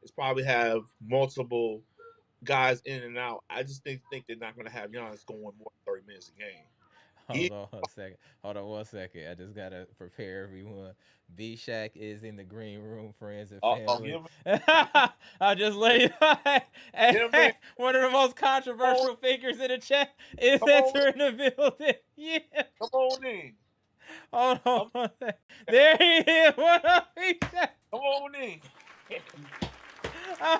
Is probably have multiple guys in and out. I just think they're not going to have Giannis going more than 30 minutes a game. Hold He, on one second. Hold on one second. I just gotta prepare everyone. B Shack is in the green room, friends and I'll family. give him, I'll just let you know. Hey, get him in. one of the most Come on, controversial figures in the chat is come on, entering the building. Yeah. come on in. Hold on Come, one second. There he is. What up, B Shack? come on in. All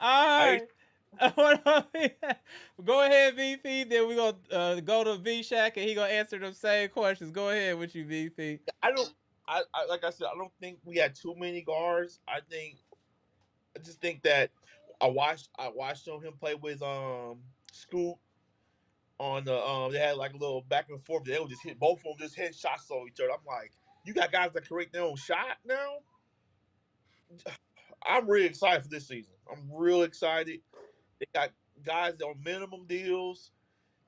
right. All I right. Go ahead, VP. Then we gonna go to V Shack and he gonna answer the same questions. Go ahead with you, VP. I don't. I like I said. I don't think we had too many guards. I just think that I watched him play with Scoot on the they had like a little back and forth. They would just hit both of them just hit shots on each other. I'm like, you got guys that create their own shot now. I'm really excited for this season. I'm real excited. They got guys on minimum deals.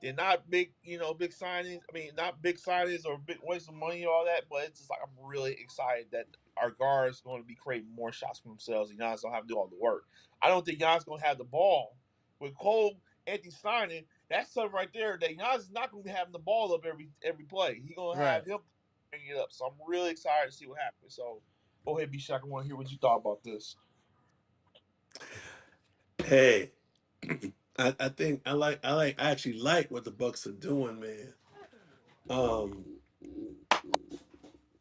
They're not big, big signings. I mean, not big signings or big waste of money or all that, but it's just like I'm really excited that our guards going to be creating more shots for themselves and Giannis don't have to do all the work. I don't think Giannis going to have the ball. With Cole Anthony signing, that's something right there that Giannis is not going to be having the ball up every play. He's going to have Right. him bring it up. So I'm really excited to see what happens. So go ahead, B Shaq. I want to hear what you thought about this. Hey, I think I actually like what the Bucks are doing, man. Um,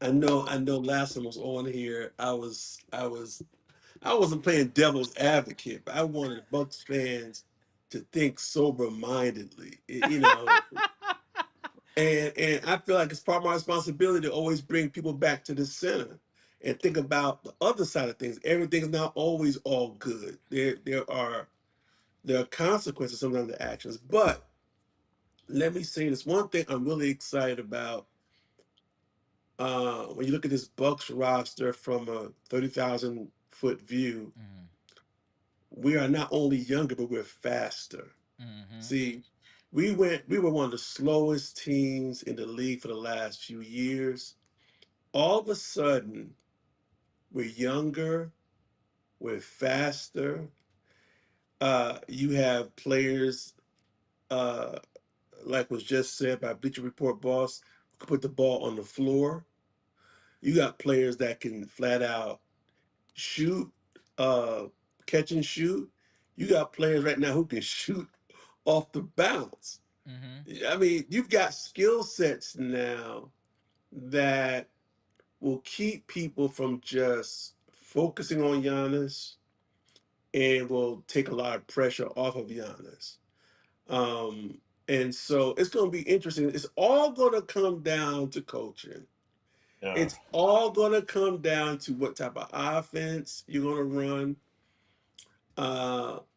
I know last time I was on here, I wasn't playing devil's advocate, but I wanted Bucks fans to think sober mindedly. And I feel like it's part of my responsibility to always bring people back to the center and think about the other side of things. Everything's not always all good. There are consequences sometimes to actions. But let me say this one thing I'm really excited about. When you look at this Bucks roster from a 30,000-foot view, Mm-hmm. we are not only younger, but we're faster. Mm-hmm. See, we were one of the slowest teams in the league for the last few years. All of a sudden, we're younger, we're faster. You have players, uh, like was just said by Bleacher Report boss, who can put the ball on the floor. You got players that can flat out shoot, uh, catch and shoot. You got players right now who can shoot off the bounce. Mm-hmm. I mean, you've got skill sets now that will keep people from just focusing on Giannis and will take a lot of pressure off of Giannis. And so it's going to be interesting. It's all going to come down to coaching. Yeah. It's all going to come down to what type of offense you're going to run,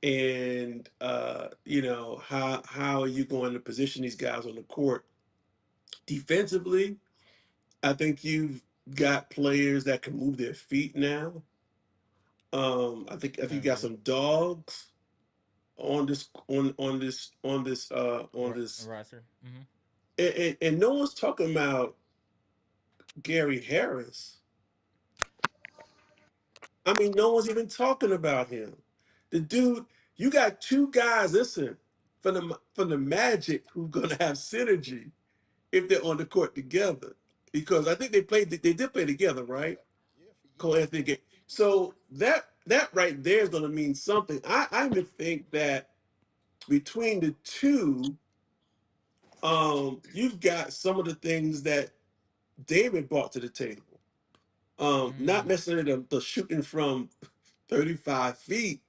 and how are you going to position these guys on the court defensively. I think you've got players that can move their feet now. I think you I got agree. some dogs on this, Roster. Mm-hmm. and no one's talking about Gary Harris. I mean, no one's even talking about him. The dude, you got two guys. Listen, from the Magic who's gonna have synergy if they're on the court together, because I think they did play together, right? Yeah, for Cole years. Anthony. So that right there is gonna mean something. I even think that between the two, you've got some of the things that David brought to the table. Not Mm, necessarily the shooting from 35 feet,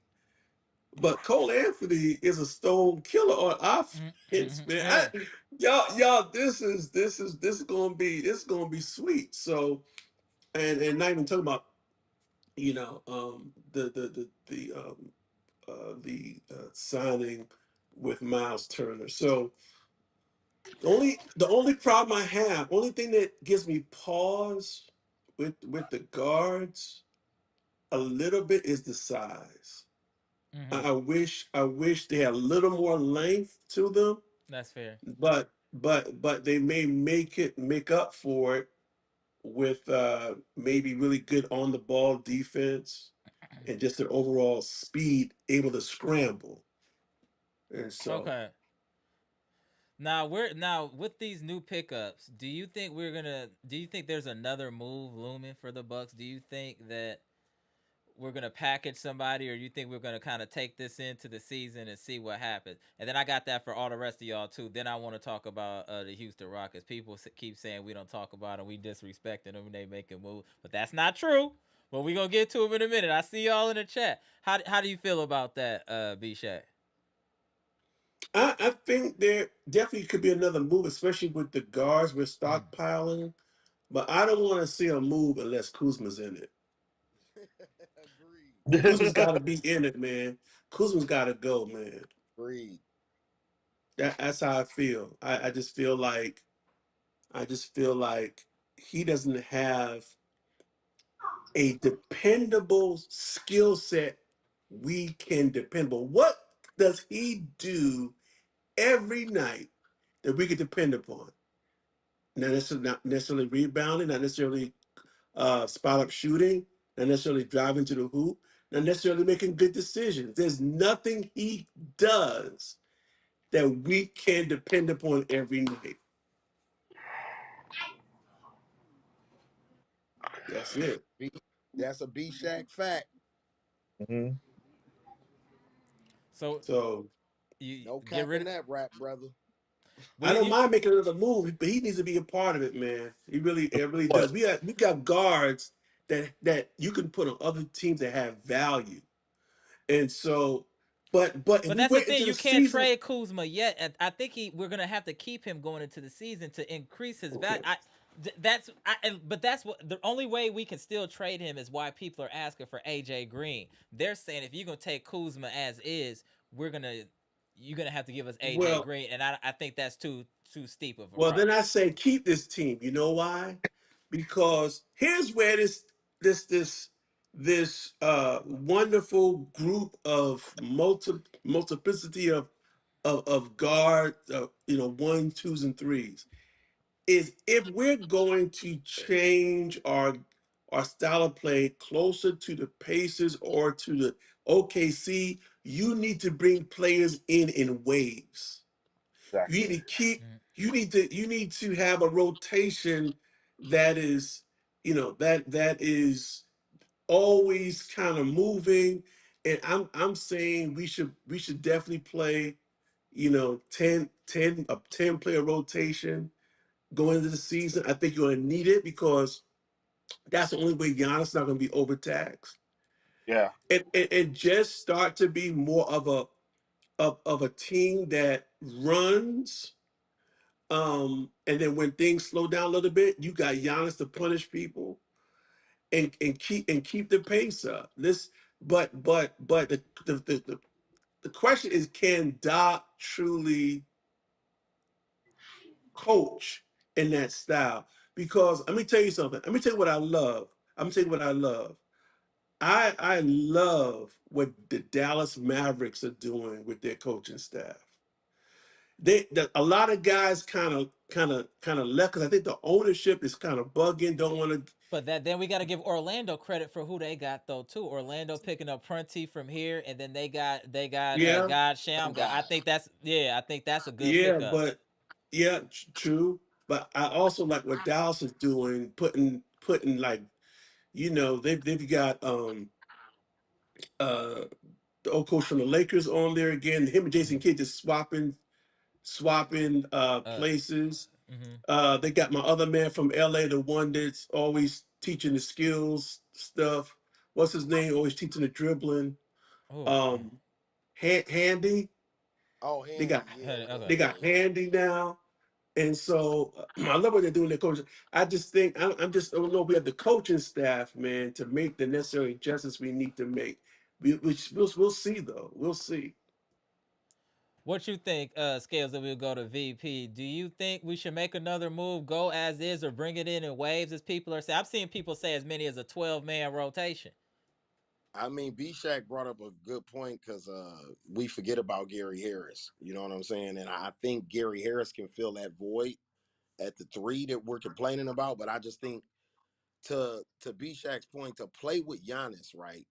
but Cole Anthony is a stone killer on offense, man. yeah. Y'all, this is gonna be sweet. So, and not even talking about signing with Miles Turner. So the only problem I have, only thing that gives me pause with the guards a little bit is the size. Hmm. I wish they had a little more length to them, That's fair. but they may make up for it with maybe really good on the ball defense and just their overall speed, able to scramble. And so Okay. Now with these new pickups. Do you think there's another move looming for the Bucks? Do you think that we're gonna package somebody, or you think we're gonna kind of take this into the season and see what happens? And then I got that for all the rest of y'all too. Then I want to talk about the Houston Rockets. People keep saying we don't talk about them, we disrespecting them, and they make a move, but that's not true. But we gonna get to them in a minute. I see y'all in the chat. How do you feel about that, B Shay? I think there definitely could be another move, especially with the guards we're stockpiling. But I don't want to see a move unless Kuzma's in it. Agreed. Kuzma's got to be in it, man. Kuzma's got to go, man. Agreed. That's how I feel. I just feel like he doesn't have a dependable skill set we can depend on. What does he do every night that we can depend upon? Not necessarily rebounding, not necessarily spot up shooting, not necessarily driving to the hoop, not necessarily making good decisions. There's nothing he does that we can depend upon every night. That's it. B, that's a B Shack fact. Mhm. So So you No get cap in rid of that rap, brother. I we don't you mind making another move, but he needs to be a part of it, man. It really What? does. We got guards that you can put on other teams that have value, and so, but if But we that's the wait thing. into the You can't season, trade Kuzma yet. And I think we're gonna have to keep him going into the season to increase his value. okay. But that's what the only way we can still trade him is why people are asking for AJ Green. They're saying if you're gonna take Kuzma as is, we're gonna you're gonna have to give us AJ Well, Green, and I think that's too steep of a well, then I price. say keep this team. You know why? Because here's where this wonderful group of multiplicity of guard, one, twos, and threes is if we're going to change our style of play closer to the Pacers or to the OKC, you need to bring players in waves. You need Exactly. to keep Mm. you need to have a rotation that is that is always kind of moving. And I'm saying we should definitely play 10 player rotation going into the season. I think you're going to need it because that's the only way Giannis is not going to be overtaxed. Yeah. And just start to be more of a team that runs. And then when things slow down a little bit, you got Giannis to punish people and keep the pace up. But the question is, can Doc truly coach in that style? Because let me tell you something. Let me tell you what I love. I'm gonna tell you what I love. I love what the Dallas Mavericks are doing with their coaching staff. A lot of guys kind of left because I think the ownership is kind of bugging. Don't want to. But that then we got to give Orlando credit for who they got though too. Orlando picking up Prunty from here, and then they got Yeah, God Them Sham guy. I guys. think that's yeah. I think that's a good yeah, pickup. but yeah, true. But I also like what Dallas is doing, putting like they've got uh the old coach from the Lakers on there again. Him and Jason Mhm. Kidd just swapping Uh, places. mhm. They got my other man from LA, the one that's always teaching the skills stuff. What's his name? Always teaching the dribbling. Oh, Um, Handy. Oh, They got Handy, yeah, yeah, okay. they yeah, got yeah. Handy now. And so I love what they're doing. Their coach. I just think I'm just I don't know. We have the coaching staff, man, to make the necessary adjustments we need to make. We'll see though. We'll see. What you think, Scales, that we'll go to VP? Do you think we should make another move, go as is, or bring it in waves, as people are saying? I've seen people say as many as a 12-man rotation. I mean, B Shack brought up a good point because we forget about Gary Harris. You know what I'm saying? And I think Gary Harris can fill that void at the three that we're complaining about. But I just think to B Shack's point, to play with Giannis, right?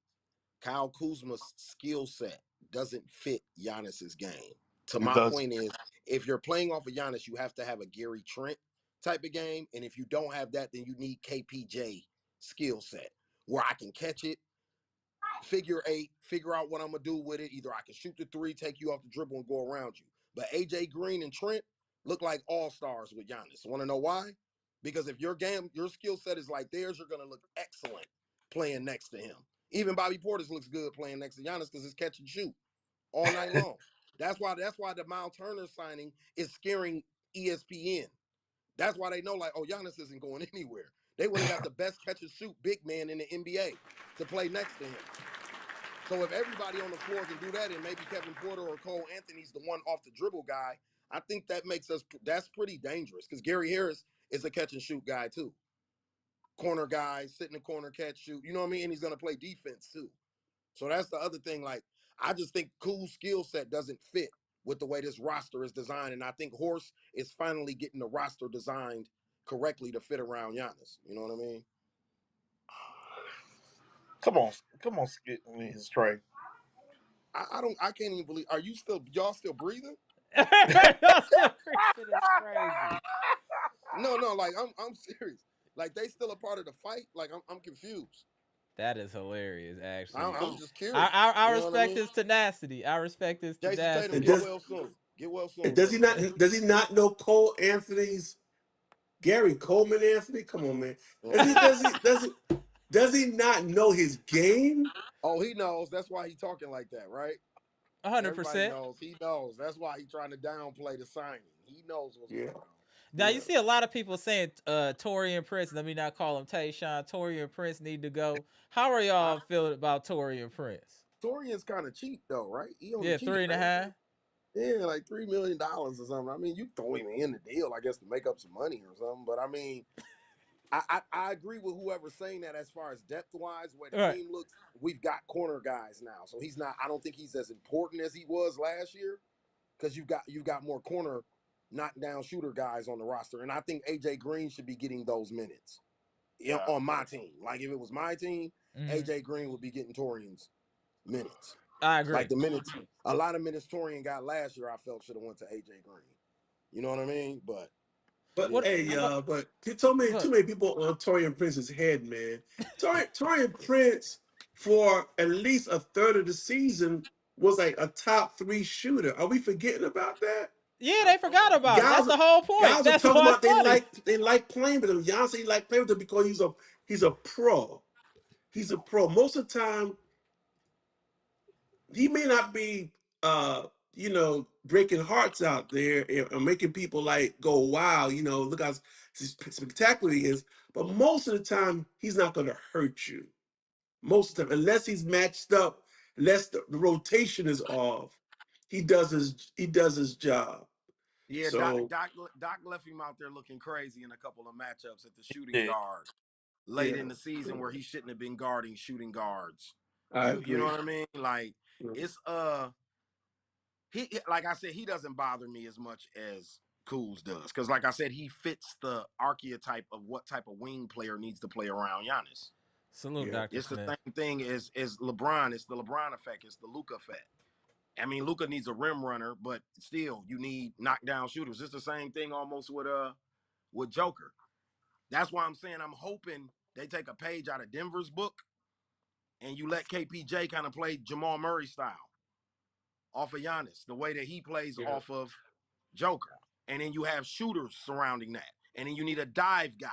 Kyle Kuzma's skill set doesn't fit Giannis's game. To It my does. point is, if you're playing off of Giannis, you have to have a Gary Trent type of game. And if you don't have that, then you need KPJ skill set where I can catch it, figure eight, figure out what I'm gonna do with it. Either I can shoot the three, take you off the dribble, and go around you. But AJ Green and Trent look like all stars with Giannis. Want to know why? Because if your game, your skill set is like theirs, you're gonna look excellent playing next to him. Even Bobby Portis looks good playing next to Giannis because it's catch and shoot all night long. That's why the Miles Turner signing is scaring ESPN. That's why they know, like, oh, Giannis isn't going anywhere. They went and got the best catch and shoot big man in the NBA to play next to him. So if everybody on the floor can do that, and maybe Kevin Porter or Cole Anthony's the one off the dribble guy, I think that makes us that's pretty dangerous because Gary Harris is a catch and shoot guy too. Corner guy, sit in the corner, catch, shoot. You know what I mean? And he's gonna play defense too. So that's the other thing. Like, I just think Cool's skill set doesn't fit with the way this roster is designed. And I think Horst is finally getting the roster designed correctly to fit around Giannis. You know what I mean? Come on, skip me his tray. I can't even believe, are you still, y'all still breathing? Y'all still preaching is crazy. No, no, like I'm serious. Like they still a part of the fight. Like I'm confused. That is hilarious, I'm, actually. I'm just I, curious. I I You know what I respect mean? his tenacity. I respect his Jason Tatum, And tenacity. get does well soon. Get well and soon, does he Jason not Tatum. know Cole Anthony's Gary Coleman Anthony? Come on, man. Does he Uh-uh. does he not know his game? Oh, he knows. That's why he talking like that, right? hundred Everybody percent. knows. He knows. That's why he trying to downplay the signing. He knows what's Yeah, going on. Now you yeah. see a lot of people saying Torian Prince. Let me not call him Tayshawn. Torian Prince need to go. How are I, y'all feeling about Torian Prince? Torian's kind of cheap though, right? He on the Yeah, cheap, three and a ain't he? half. Yeah, like $3 million or something. I mean, you throw him in the deal, I guess, to make up some money or something. But I mean, I agree with whoever's saying that as far as depth wise, the way the All right. team looks, we've got corner guys now. So he's not, I don't think he's as important as he was last year because you've got more corner knockdown shooter guys on the roster. And I think AJ Green should be getting those minutes Yeah. on my team. Like if it was my team, Mm-hmm. AJ Green would be getting Torian's minutes. I Like agree. the minutes, a lot of minutes Torian got last year, I felt should have went to AJ Green. You know what I mean? But it But is What? what hey, it is. What? y'all, but too many Look. people on Torian Prince's head, man. Torian Prince for at least a third of the season was like a top three shooter. Are we forgetting about that? Yeah, I they don't forgot know. about it. That's Guys, the whole point. guys are That's talking what's about funny. they like playing with him. Giannis he like playing with him because he's a pro. He's a pro. Most of the time, he may not be breaking hearts out there and making people like go wow, look how spectacular he is. But most of the time, he's not going to hurt you. Most of the time, unless he's matched up, unless the rotation is off, he does his job. Yeah, So Doc left him out there looking crazy in a couple of matchups at the shooting Yeah. guard late yeah, in the season where he shouldn't have been guarding shooting guards. I You know agree. what I mean? Like Yeah. it's like I said, he doesn't bother me as much as Cools does. Because like I said, he fits the archetype of what type of wing player needs to play around Giannis. Salute, Yeah. Dr. It's the Smith. same thing as LeBron. It's the LeBron effect. It's the Luca effect. I mean, Luca needs a rim runner, but still, you need knockdown shooters. It's the same thing almost with Joker. That's why I'm saying I'm hoping they take a page out of Denver's book and you let KPJ kind of play Jamal Murray style off of Giannis, the way that he plays Yeah, off of Joker. And then you have shooters surrounding that. And then you need a dive guy.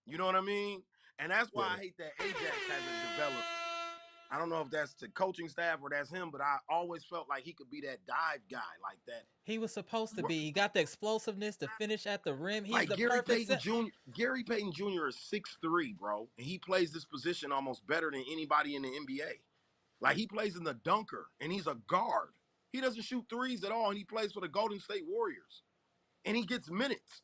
You know what I mean? And that's why yeah. I hate that Ajax hasn't developed. I don't know if that's the coaching staff or that's him, but I always felt like he could be that dive guy, like that. He was supposed to be. He got the explosiveness to finish at the rim. He's Like the perfect set. Gary Payton Jr. is 6'3", bro. And he plays this position almost better than anybody in the NBA. Like he plays in the dunker and he's a guard. He doesn't shoot threes at all, and he plays for the Golden State Warriors. And he gets minutes.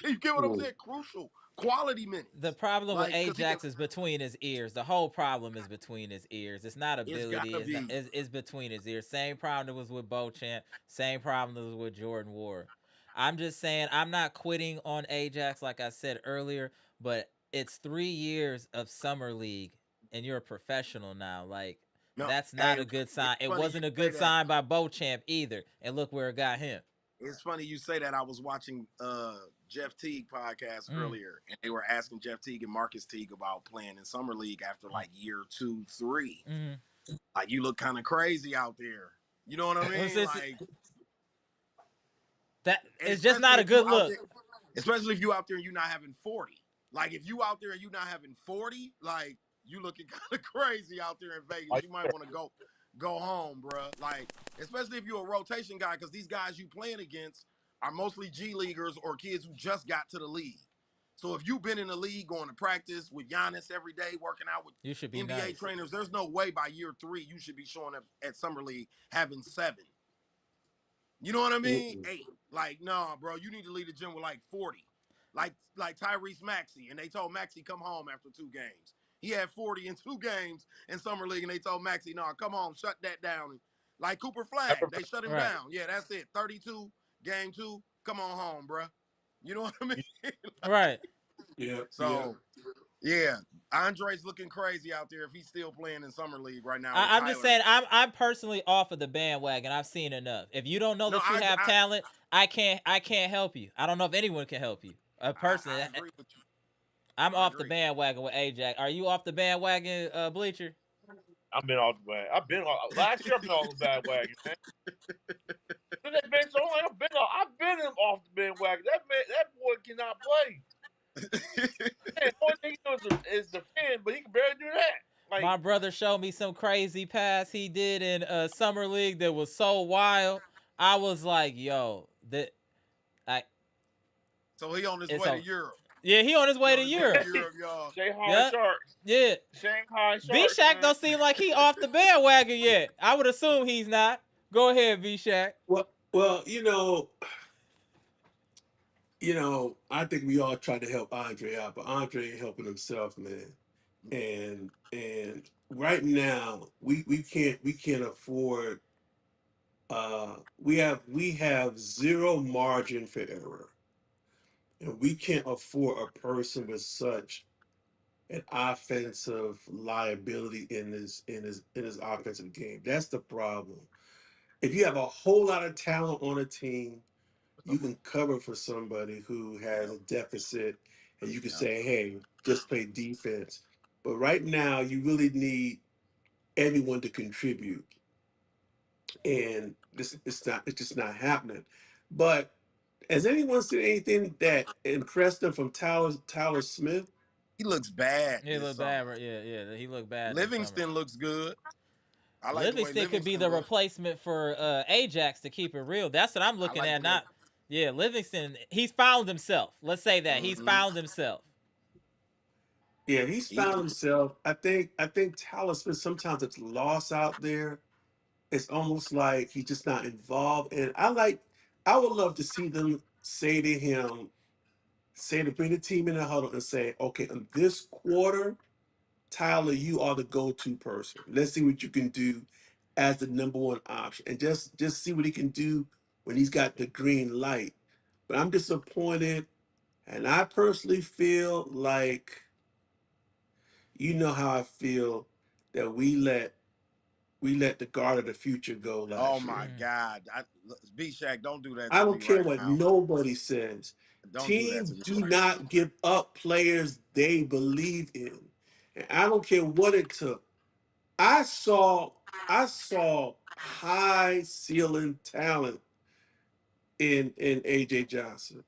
You get what I'm Mm. saying? Crucial quality The minutes. problem with Like, cause he can. Ajax is between his ears. The whole problem is between his ears. It's not It's ability. gotta It's not. be. It's between his ears. Same problem that was with Beauchamp. Same problem that was with Jordan Ward. I'm just saying I'm not quitting on Ajax like I said earlier, but it's 3 years of summer league and you're a professional now. Like No, that's not hey, a good it's sign. It funny you wasn't a say good that. sign by Beauchamp either. And look where it got him. It's funny you say that. I was watching Jeff Teague podcast Mm, earlier, and they were asking Jeff Teague and Marcus Teague about playing in summer league after mm, like year 2, 3. mm. Like you look kind of crazy out there. You know what I mean? Like That it's just not especially a if you good out look. there, especially if you out there and you not having 40. Like if you out there and you not having 40, like you looking kind of crazy out there in Vegas. Like, You might want to go home, bruh. Like especially if you're a rotation guy, because these guys you playing against are mostly G leaguers or kids who just got to the league. So if you've been in the league going to practice with Giannis every day, working out with You should be NBA nice. trainers, there's no way by year 3 you should be showing up at summer league having 7. You know what I mean? Mm-mm. 8. Like, nah, bro, you need to leave the gym with like 40. Like Tyrese Maxey. And they told Maxey come home after 2 games. He had 40 in 2 games in summer league, and they told Maxey, no, come on, shut that down. Like Cooper Flag, they shut him Right. down. Yeah, that's it. 32, game 2, come on home, bro. You know what I mean? Right. Yeah, yeah. So, yeah, Andre's looking crazy out there if he's still playing in summer league right now with I'm just Tyler. saying I'm personally off of the bandwagon. I've seen enough. If you don't know No, that you have I talent, I can't help you. I don't know if anyone can help you. Personally, I agree with you. I'm I off the agree. bandwagon with Ajax. Are you off the bandwagon, Bleacher? I've been off the bad. I've been last year. I've been on the bandwagon, man. That been so long. I've been off the bandwagon. That boy cannot play. Man, the only thing he does is defend, but he can barely do that. Like My brother showed me some crazy pass he did in summer league that was so wild. I was like, yo, that I So he on his it's way to a Europe. yeah, he on his He way on to his way to Europe. Europe, y'all. Shanghai Yep. Sharks, Yeah. Shanghai V Sharks, Shack man. don't seem like he off the bandwagon yet. I would assume he's not. Go ahead, V Shack. Well, I think we all tried to help Andre out, but Andre ain't helping himself, man. And right now, we can't afford. We have zero margin for error, and we can't afford a person with such an offensive liability in his offensive game. That's the problem. If you have a whole lot of talent on a team, you can cover for somebody who has Yep. a deficit, and you can Yep. say, "Hey, just play defense." But right now, you really need everyone to contribute, and this it's just not happening. But has anyone seen anything that impressed them from Tyler Smith? He looks bad He this looked bad. summer. Right? Yeah, yeah. He looked bad this summer. Livingston looks good. I like the way Livingston could be Livingston the looks. replacement for Ajax to keep it real. That's what I'm I looking like at. the way. Not, yeah, Livingston. He's found himself. Let's say that he's Mm-hmm. found himself. Yeah, he's He, found himself. I think Tyler Smith sometimes it's lost out there. It's almost like he's just not involved. And I would love to see them say to him, say to bring the team in the huddle and say, okay, in this quarter, Tyler, you are the go-to person. Let's see what you can do as the number one option, and just see what he can do when he's got the green light. But I'm disappointed, and I personally feel like how I feel that we let the guard of the future go oh last my year. Mm. God, B Shack, don't do that I to don't me care right what now. nobody says. Don't do that Teams to me do right now. not give up players they believe in. And I don't care what it took. I saw I saw high ceiling talent in AJ Johnson.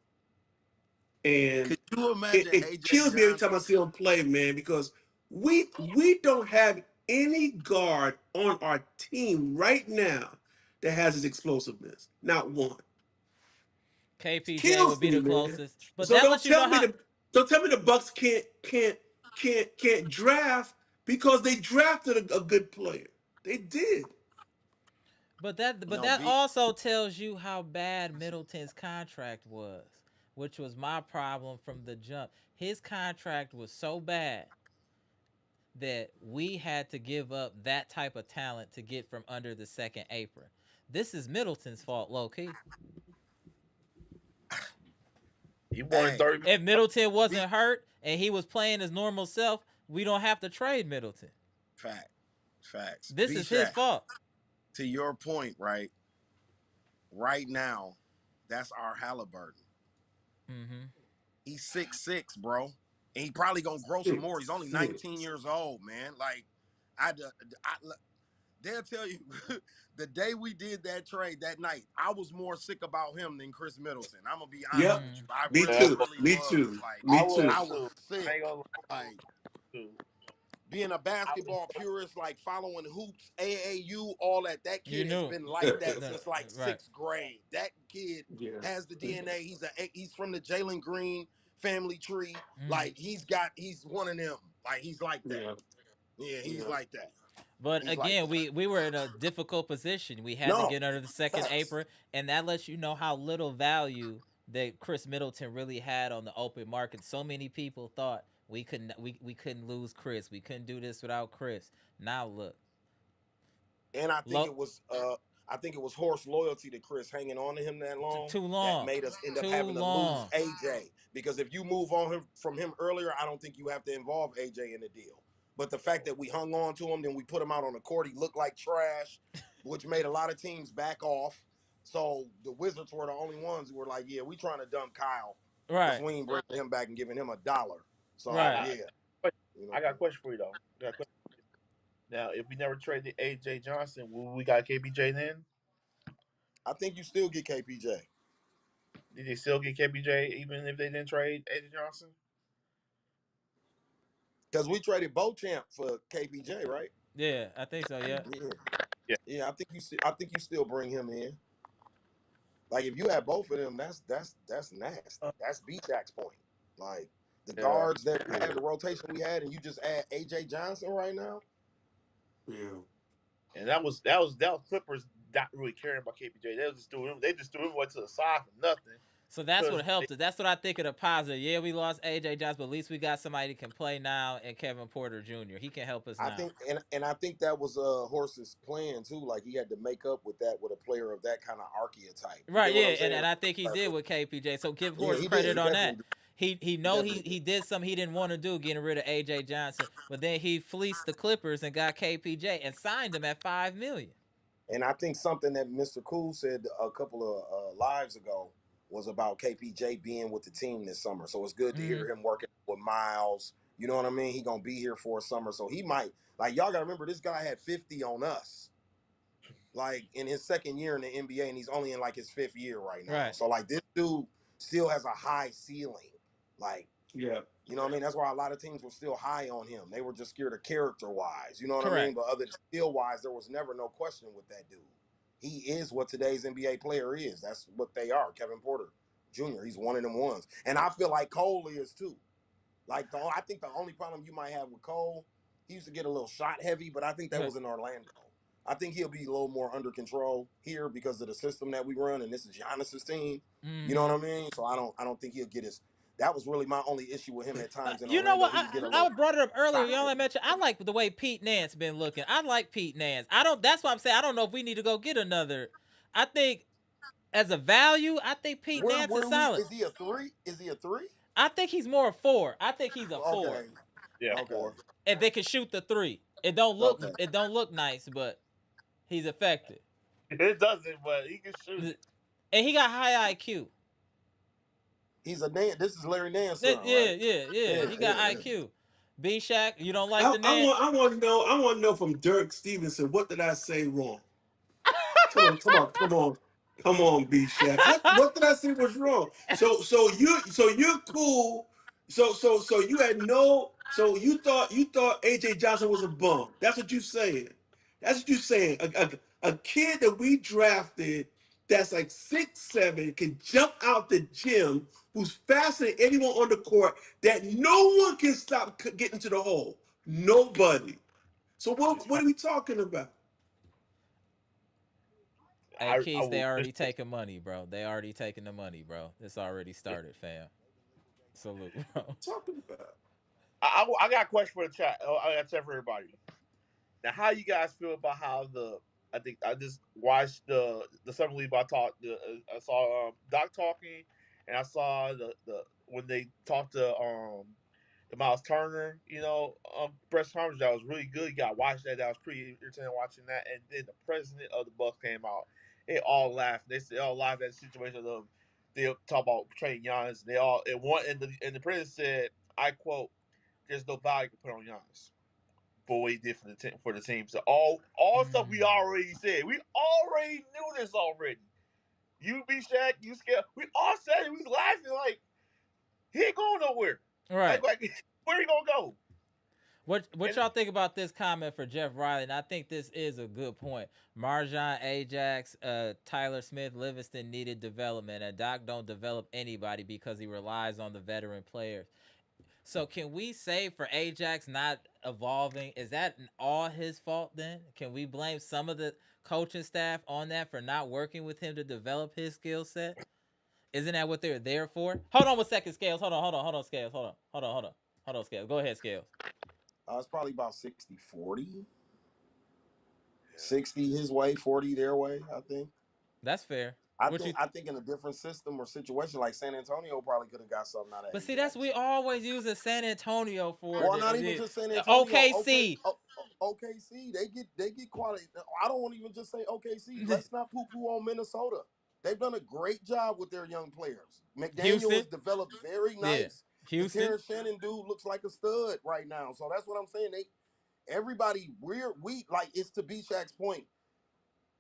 And Could you it, imagine it AJ kills me every time I Johnson? see him play, man, because we don't have any guard on our team right now that has his explosiveness. Not one. It KPJ would kills be me, the man. closest, but So that lets you know how. don't tell me the Bucks can't draft because they drafted a good player. They did. But No, that B also tells you how bad Middleton's contract was, which was my problem from the jump. His contract was so bad that we had to give up that type of talent to get from under the second apron. This is Middleton's fault, low key. He wanted hey 30 If Middleton B wasn't hurt and he was playing his normal self, we don't have to trade Middleton. fact facts. This B is his Shaq, fault. to your point, right? Right now, that's our Halliburton. Mm-hmm. He's 6'6", bro. And he probably gonna grow some more. He's only 19 Six. years old, man. Like I they'll tell you the day we did that trade that night, I was more sick about him than Chris Middleton. I'm gonna be honest Yep. with Mm. you. I Me really, man. too. really Me was. too. Like Me I too. was I was too. I sick. ain't gonna lie Like to being a I was basketball purist, like following hoops, AAU, all that. That You kid has knew. been like that No, since like right. sixth grade. That kid Yeah. has the DNA. He's from the Jalen Green family tree. Mm. Like he's one of them. Like he's like that. Yeah. Yeah, he's Yeah. like that. But He's like again, that. we were in a difficult position. We had to No get under the second facts. apron, and that lets you know how little value that Chris Middleton really had on the open market. So many people thought we couldn't lose Chris. We couldn't do this without Chris. Now look, And look, I think it was horse loyalty to Chris hanging on to him that long too that long, made us end up too having to lose long. AJ. Because if you move on him from him earlier, I don't think you have to involve AJ in the deal. But the fact that we hung on to him, then we put him out on the court, he looked like trash, which made a lot of teams back off. So the Wizards were the only ones who were like, "Yeah, we trying to dump Kyle because Right, we ain't bringing him back and giving him $1." So right. yeah, you I know, got a question for you though. I got a question. Now, if we never traded AJ Johnson, will we got KBJ then? I think you still get KPJ Did they still get KBJ even if they didn't trade AJ Johnson? because we traded Beauchamp for KPJ, right? Yeah, I think so. Yeah. Yeah. Yeah. Yeah, I think you still bring him in. Like if you had both of them, that's nasty. That's B-Jack's point. Like the Yeah. guards that we had, Yeah. the rotation we had, and you just add AJ Johnson right now. Yeah. And that was Clippers not really caring about KPJ. They just threw him away to the side for nothing. So that's Because what helped us. That's what I think of the positive. Yeah, we lost AJ Johnson, but at least we got somebody that can play now, and Kevin Porter Jr. He can help us I now. think, and I think that was Horse's plan too. Like he had to make up with that with a player of that kind of archetype. You Right, get what yeah, I'm saying? and I think he did with KPJ. So give Yeah, Horst he did. credit He on definitely that. did. He He know definitely he did. did something he didn't want to do, getting rid of AJ Johnson, but then he fleeced the Clippers and got KPJ and signed him at 5 million. And I think something that Mr. Cool said a couple of lives ago was about KPJ being with the team this summer. So it's good to Mm-hmm. hear him working with Myles. You know what I mean? He gonna be here for a summer, so he might like y'all gotta remember this guy had 50 on us like in his second year in the NBA, and he's only in like his fifth year right now. Right, So like this dude still has a high ceiling. Like Yeah. you know what I mean? That's why a lot of teams were still high on him. They were just scared of character wise. You know what I mean? correct. But other skill wise, there was never no question with that dude. He is what today's NBA player is. That's what they are. Kevin Porter Jr. He's one of them ones. And I feel like Cole is too. Like I think the only problem you might have with Cole, he used to get a little shot heavy, but I think that was in Orlando. I think he'll be a little more under control here because of the system that we run, and this is Giannis's team. You know what Mm-hmm. I mean? So I don't think he'll get his. That was really my only issue with him at times in You know Orlando. what? He would get a I little brought it up earlier. shot Y'all I heavy. mentioned I like the way Pete Nance been looking. I like Pete Nance. I don't. That's why I'm saying I don't know if we need to go get another. I think as a value, I think Pete Nance Where is do we? solid. Is he a three? Is he a three? I think he's more a four. I think he's a four. Okay, Yeah, okay, four. If they can shoot the three, okay. it don't look nice, but he's effective. It doesn't, but he can shoot it. And he got high IQ. He's a Nan. This is Larry Nance's son, Yeah, right? yeah, yeah. Yeah, He got yeah, yeah. IQ. B Shack, you don't like I, the I want Nets? I want to know I want to know from Dirk Stevenson, what did I say wrong? Come on, B Shack. What did I say was wrong? So you're cool. So you had no. So you thought AJ Johnson was a bum. That's what you saying. That's what you saying. A kid that we drafted that's like 6'7", can jump out the gym, who's faster than anyone on the court, that no one can stop getting to the hole. Nobody. So what are we talking about? Hey, I Keith, they will. already taking money, bro. They already taking the money, bro. It's already started, fam. Salute, bro. Talking about. I got a question for the chat. Oh, I got a chat for everybody. Now, how you guys feel about how the I think I just watched the Summer League. I saw Doc talking, and I saw the when they talked to the Myles Turner, press conference. That was really good. You got to watch that. That was pretty entertaining watching that. And then the president of the Bucks came out. They all laughed. They all laughed at the situation of they talk about trading Giannis. They all and the president said, I quote, "There's no value to put on Giannis for what he did for the team." So all stuff we Mm. already said. We already knew this already. You be Shaq, you scared. We all said it. We was laughing like he ain't going nowhere. Right. Like where he gonna go? What And y'all think about this comment for Jeff Riley? And I think this is a good point. Marjan, Ajax, Tyler Smith, Livingston needed development, and Doc don't develop anybody because he relies on the veteran players. So can we say for Ajax not evolving, is that all his fault then? Can we blame some of the coaching staff on that for not working with him to develop his skill set? Isn't that what they're there for? Hold on 1 second, Scales. Hold on, Scales. Hold on, Scales. Go ahead, Scales. It's probably about 60-40. 60 his way, 40 their way, I think. That's fair. I What think you I think in a different system or situation, like San Antonio probably could have got something out of But see, that's we Ajax. always use a San Antonio for Well, not even just San Antonio. OKC. OKC, they get quality. I don't want to even just say OKC. Let's not poo-poo on Minnesota. They've done a great job with their young players. McDaniel has Houston. developed very Yeah. nice. The Houston. Terrence Shannon dude looks like a stud right now. So that's what I'm saying. Everybody, we like, it's to B Shaq's point.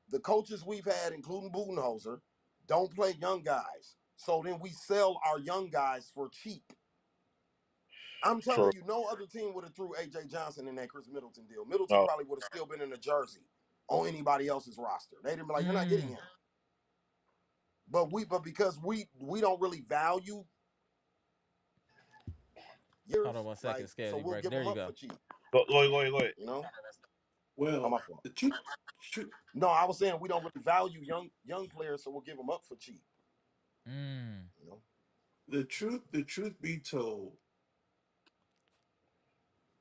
The coaches we've had, including Budenholzer, don't play young guys. So then we sell our young guys for cheap. I'm true. telling you, no other team would have threw AJ Johnson in that Chris Middleton deal. Middleton No, probably would have still been in a jersey on anybody else's roster. They'd have been like, we're not getting Mm. him. But because we don't really value Hold on years, 1 second, like, so Scaley we'll break. give There them you up go. for cheap. go ahead. You know? Oh, Well, my fault. the truth, No, I was saying we don't really value young players, so we'll give them up for cheap. Mm. You know? the truth be told,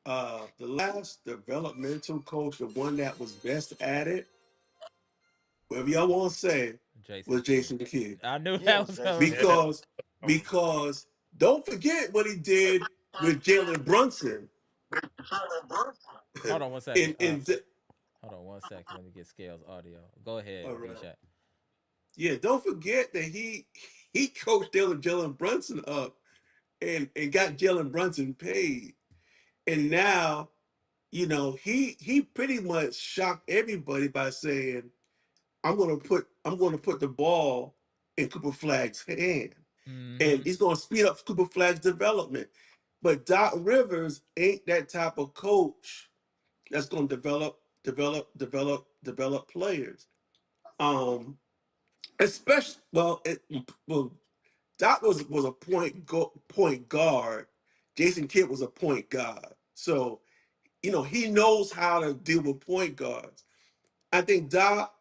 the last developmental coach, the one that was best at it, whatever y'all want to say, Jason was Kidd. Jason Kidd. I knew Yeah, it that was was Jason coming. Yeah. Kidd. Because because don't forget what he did with Jalen Brunson. Hold on 1 second. in Hold on 1 second. Let me get Scales audio. Go ahead, All B right. Shot. Yeah, don't forget that he coached Jalen Brunson up and got Jalen Brunson paid. And now, he pretty much shocked everybody by saying, I'm gonna put the ball in Cooper Flag's hand. Mm-hmm. And he's gonna speed up Cooper Flag's development. But Doc Rivers ain't that type of coach that's gonna develop players. Um, especially well, Doc was a point guard. Jason Kidd was a point guard. So he knows how to deal with point guards. I think Doc,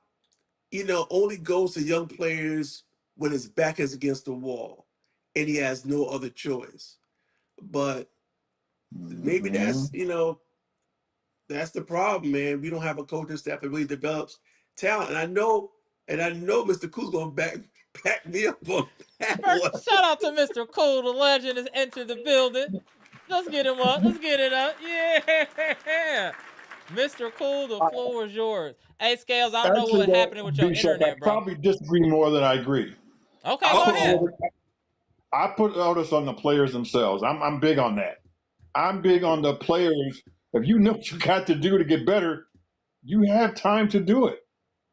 only goes to young players when his back is against the wall and he has no other choice. But maybe Mhm. that's the problem, man. We don't have a coaching staff that really develops talent. And I know Mr. Cool's gonna back me up on that one. First, shout out to Mr. Cool, the legend, has entered the building. Let's get him up. Let's get it up. Yeah. Mr. Cool, the floor is yours. Hey, Scales, I don't know Actually, what though, happening with your Bishop, I internet, bro. probably disagree more than I agree. Okay, I go put ahead. Uh-oh. more. I put onus on the players themselves. I'm big on that. I'm big on the players. If you know what you got to do to get better, you have time to do it.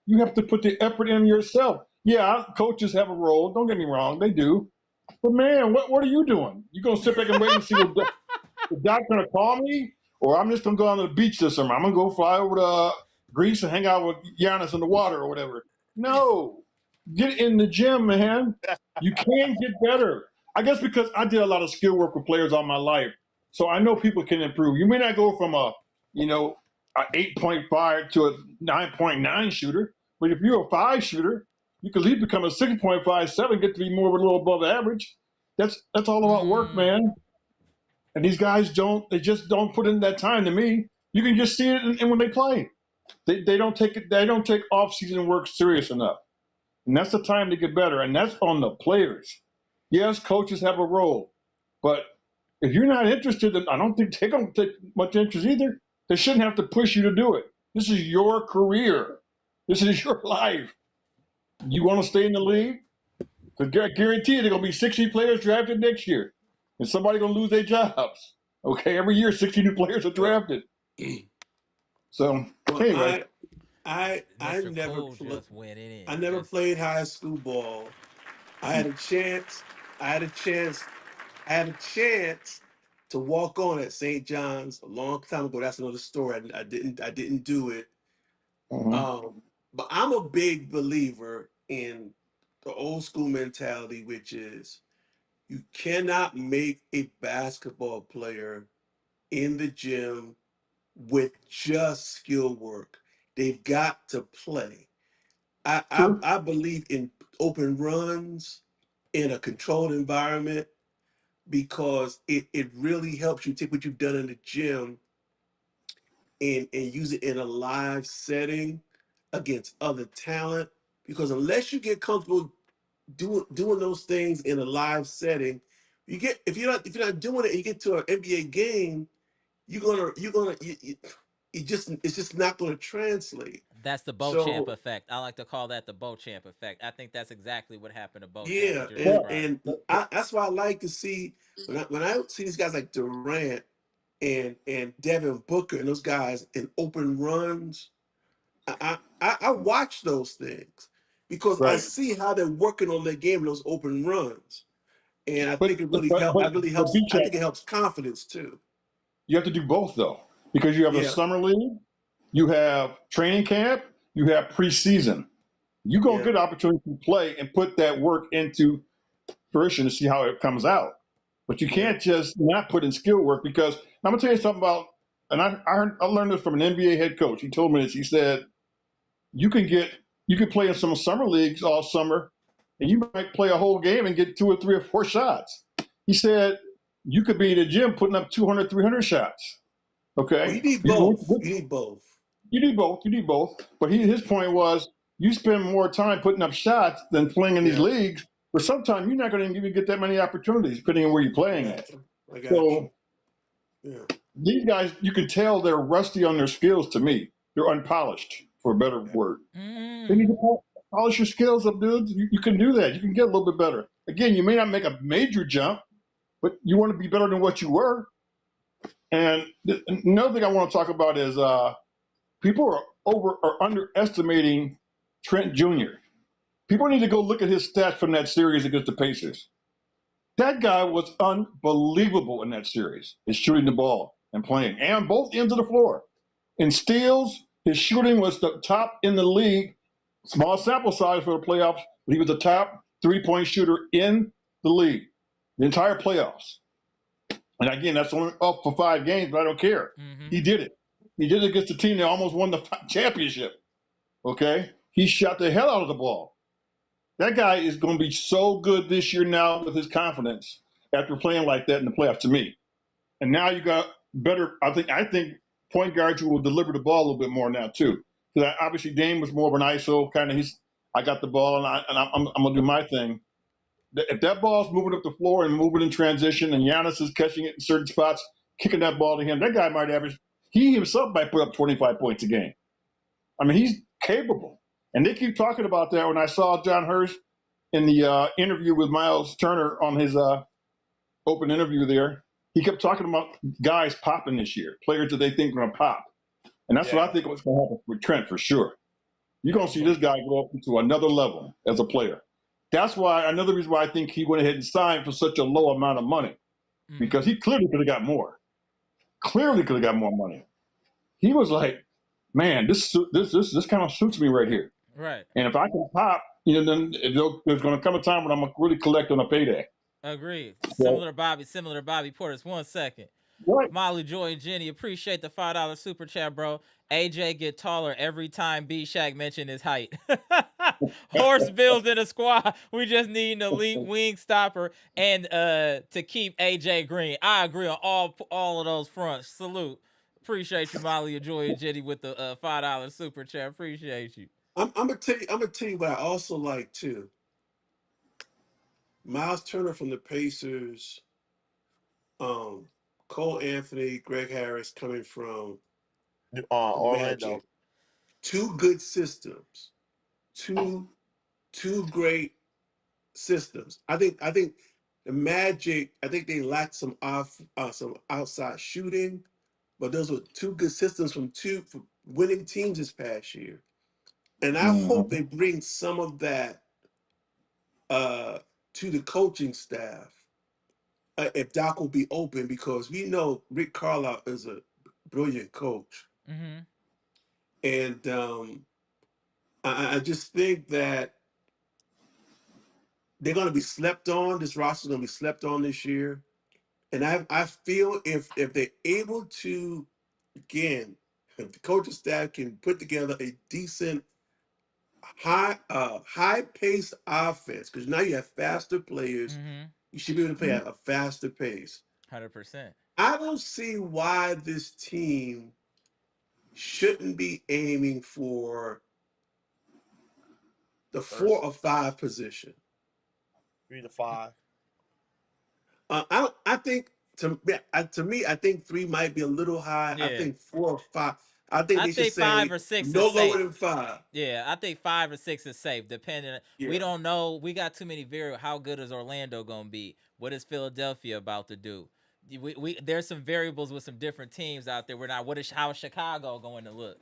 You have to put the effort in yourself. Yeah, coaches have a role. Don't get me wrong, they do. But man, what are you doing? You gonna sit back and wait and see what the doc's gonna call me, or I'm just gonna go on the beach this summer. I'm gonna go fly over to Greece and hang out with Giannis in the water or whatever. No, get in the gym, man. You can get better. I guess because I did a lot of skill work with players all my life, so I know people can improve. You may not go from a 8.5 to a 9.9 shooter, but if you're a 5 shooter, you could at least become a 6.57, get to be more of a little above average. That's all about work, Mm. man. And these guys they just don't put in that time to me. You can just see it in when they play. They don't take it. They don't take off season work serious enough, and that's the time to get better. And that's on the players. Yes, coaches have a role, but if you're not interested, then I don't think they don't take much interest either. They shouldn't have to push you to do it. This is your career. This is your life. You want to stay in the league? Because I guarantee you, there are going to be 60 players drafted next year, and somebody's going to lose their jobs. Okay, every year 60 new players are Well, drafted. So well, anyway, I Mr. never Cool just went I in. never Just played high school ball. I had a chance. I had a chance. I had a chance to walk on at St. John's a long time ago. That's another story. I didn't. I didn't do it. mhm. But I'm a big believer in the old school mentality, which is you cannot make a basketball player in the gym with just skill work. They've got to play. True. I believe in open runs in a controlled environment because it really helps you take what you've done in the gym and use it in a live setting against other talent. Because unless you get comfortable doing those things in a live setting, you get if you're not doing it and you get to an NBA game, you just it's just not gonna translate. that's the Beauchamp So effect. I like to call that the Beauchamp effect. I think that's exactly what happened to Beauchamp. yeah, What you're Yeah. describing. that's why I like to see when I see these guys like Durant and Devin Booker and those guys in open runs. I watch those things because I Right. see how they're working on their game in those open runs, and I But think it but really but help. but, It really but helps. I B-Chat, think it helps confidence too. you have to do both though, because you have the Yeah, summer league, you have training camp, you have preseason. You're gonna yeah, get opportunity to play and put that work into fruition to see how it comes out. But you yeah. can't just not put in skill work because I'm gonna tell you something about, and I learned this from an NBA head coach. He told me this. He said you can get you can play in some summer leagues all summer, and you might play a whole game and get 2 or 3 or 4 shots. He said you could be in the gym putting up 200, 300 shots. Well, you Okay, need both. You need both. you do both. You do both. But his point was you spend more time putting up shots than playing in these Yeah, leagues. But sometimes you're not going to even get that many opportunities, depending on where you're I playing at. got you. I got you. So Yeah, these guys, you can tell they're rusty on their skills. To me, they're unpolished, for a better yeah, word. They need Mm. to polish your skills up, dude. You can do that. You can get a little bit better. Again, you may not make a major jump, but you want to be better than what you were. And another thing I want to talk about is people are over or underestimating Trent Jr. People need to go look at his stats from that series against the Pacers. That guy was unbelievable in that series. His shooting the ball and playing, and on both ends of the floor. In steals, his shooting was the top in the league. Small sample size for the playoffs, but he was the top 3-point shooter in the league, the entire playoffs. And again, that's only up for 5 games, but I don't care. Mm-hmm. He did it. He did it against the team that almost won the championship. Okay, he shot the hell out of the ball. That guy is going to be so good this year now with his confidence after playing like that in the playoffs. To me, and now you got better. I think point guards who will deliver the ball a little bit more now too. Because obviously Dame was more of an ISO kind of. I got the ball I'm gonna do my thing. If that ball's moving up the floor and moving in transition, and Giannis is catching it in certain spots, kicking that ball to him, that guy might average. He himself might put up 25 points a game. I mean, he's capable. And they keep talking about that. When I saw Jon Horst in the interview with Myles Turner on his open interview there, He kept talking about guys popping this year, players that they think are going to pop. And that's what I think what's going to happen with Trent for sure. You're going to see this guy go up to another level as a player. That's why another reason why I think he went ahead and signed for such a low amount of money, because he clearly could have got more. Clearly could have got more money. He was like, man, this kind of suits me right here. Right. And if I can pop, then there's going to come a time when I'm going to really collect on a payday. Agreed. So, Similar to Bobby Portis. 1 second. right. Molly Joy and Jenny, appreciate the $5 super chat, bro. AJ get taller every time B Shaq mentioned his height. Horse building a squad. We just need an elite wing stopper and to keep AJ Green. I agree on all of those fronts. Salute. Appreciate you, Molly Joy and Jenny, with the $5 super chat. Appreciate you. I'm gonna tell you what I also like too. Myles Turner from the Pacers, Cole Anthony, Greg Harris coming from the Orlando. Magic. Two good systems. Two great systems. I think the Magic, I think they lacked some outside shooting, but those were two good systems from winning teams this past year. And I hope they bring some of that to the coaching staff if Doc will be open, because we know Rick Carlisle is a brilliant coach. Mm-hmm. And I just think that they're going to be slept on. This roster is going to be slept on this year. And I feel if they're able to, again, if the coaching staff can put together a decent high paced offense, because now you have faster players, you should be able to play at a faster pace. 100%. I don't see why this team shouldn't be aiming for the 4 or 5 position. 3 to 5. I think to me, I think 3 might be a little high. Yeah. I think 4 or 5. I think they should say 5 or 6 no is lower safe. than 5. Yeah, I think 5 or 6 is safe. Depending, we don't know. We got too many variables. How good is Orlando gonna be? What is Philadelphia about to do? There's some variables with some different teams out there. We're not. How is Chicago going to look?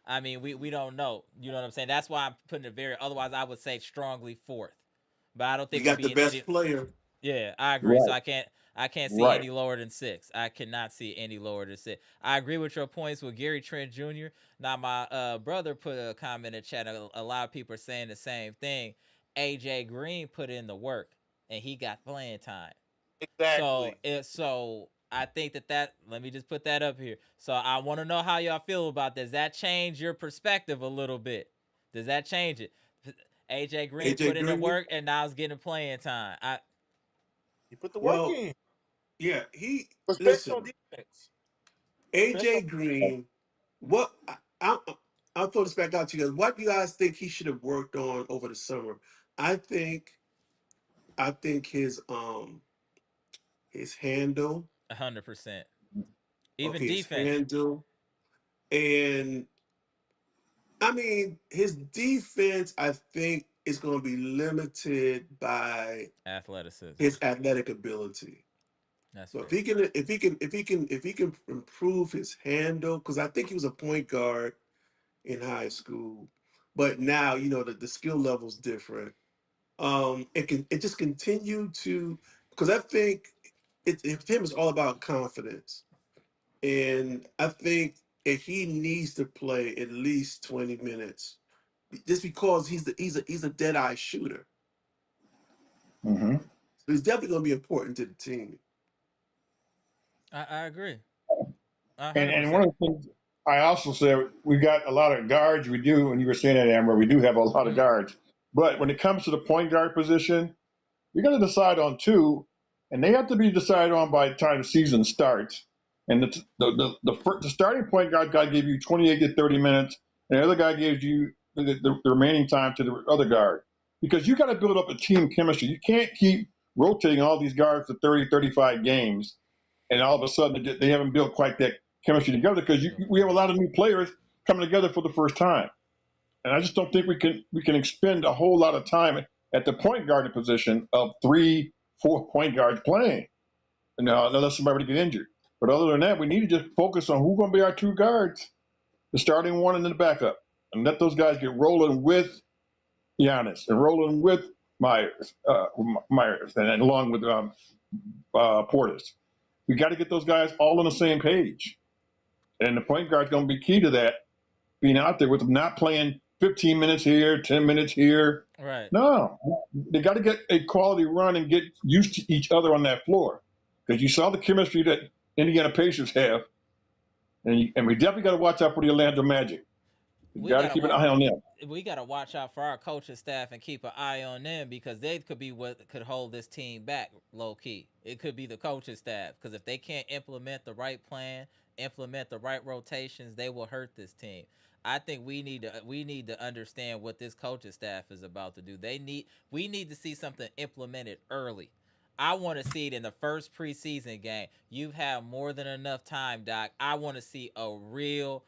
I mean, we don't know. You know what I'm saying? That's why I'm putting it very. Otherwise, I would say strongly 4th. But I don't think you got the best player. Yeah, I agree. Right. So I can't see any lower than 6. I cannot see any lower than 6. I agree with your points with Gary Trent Jr. Now, my brother put a comment in the chat. A lot of people are saying the same thing. AJ Green put in the work, and he got playing time. Exactly. So I think that let me just put that up here. So I want to know how y'all feel about this. Does that change your perspective a little bit? Does that change it? AJ Green put in the work, and now he's getting playing time. He put the work in. Yeah, Especially on defense. AJ Green. What I'll throw this back out to you guys. What do you guys think he should have worked on over the summer? I think his handle, 100%. Even his defense. handle, and I mean his defense. I think is going to be limited by athleticism, his athletic ability. That's so fair. if he can improve his handle, because I think he was a point guard in high school, but now the skill level's different. It just continue to, because I think him is all about confidence, and I think if he needs to play at least 20 minutes, just because he's a dead eye shooter. Mm-hmm. So he's definitely going to be important to the team. I agree. 100%. And one of the things I also said, we got a lot of guards. We do, and you were saying that, Amber, we do have a lot of guards. But when it comes to the point guard position, we got to decide on 2, and they have to be decided on by the time the season starts. And the starting point guard got to give you 28 to 30 minutes, and the other guy gives you the remaining time to the other guard. Because you got to build up a team chemistry. You can't keep rotating all these guards to 30, 35 games, and all of a sudden they haven't built quite that chemistry together, because we have a lot of new players coming together for the first time. And I just don't think we can expend a whole lot of time at the point guard position of 3, 4 point guards playing. unless somebody get injured. But other than that, we need to just focus on who's going to be our two guards, the starting one and then the backup, and let those guys get rolling with Giannis and rolling with Myers, and along with Portis. We got to get those guys all on the same page, and the point guard's going to be key to that. Being out there with them, not playing 15 minutes here, 10 minutes here. Right. No, they got to get a quality run and get used to each other on that floor, because you saw the chemistry that Indiana Pacers have, and we definitely got to watch out for the Orlando Magic. We We got to gotta keep an watch. eye on them. We gotta watch out for our coaching staff and keep an eye on them because they could be what could hold this team back. Low key, it could be the coaching staff because if they can't implement the right plan, implement the right rotations, they will hurt this team. I think we need to understand what this coaching staff is about to do. We need to see something implemented early. I want to see it in the first preseason game. You've had more than enough time, Doc. I want to see a real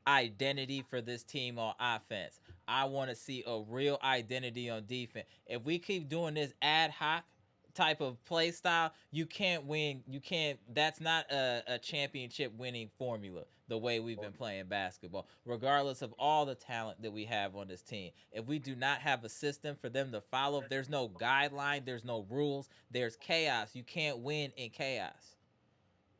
identity for this team on offense. I want to see a real identity on defense. If we keep doing this ad hoc type of play style, you can't win. You can't. That's not a championship winning formula. The way we've been playing basketball, regardless of all the talent that we have on this team, if we do not have a system for them to follow, if there's no guideline, there's no rules, there's chaos. You can't win in chaos.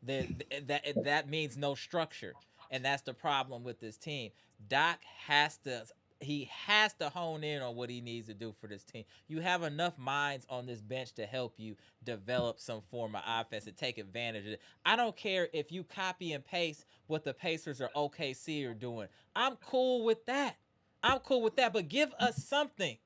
That means no structure, and that's the problem with this team. Doc has to hone in on what he needs to do for this team. You have enough minds on this bench to help you develop some form of offense and take advantage of it. I don't care if you copy and paste what the Pacers or OKC are doing. I'm cool with that. I'm cool with that, but give us something.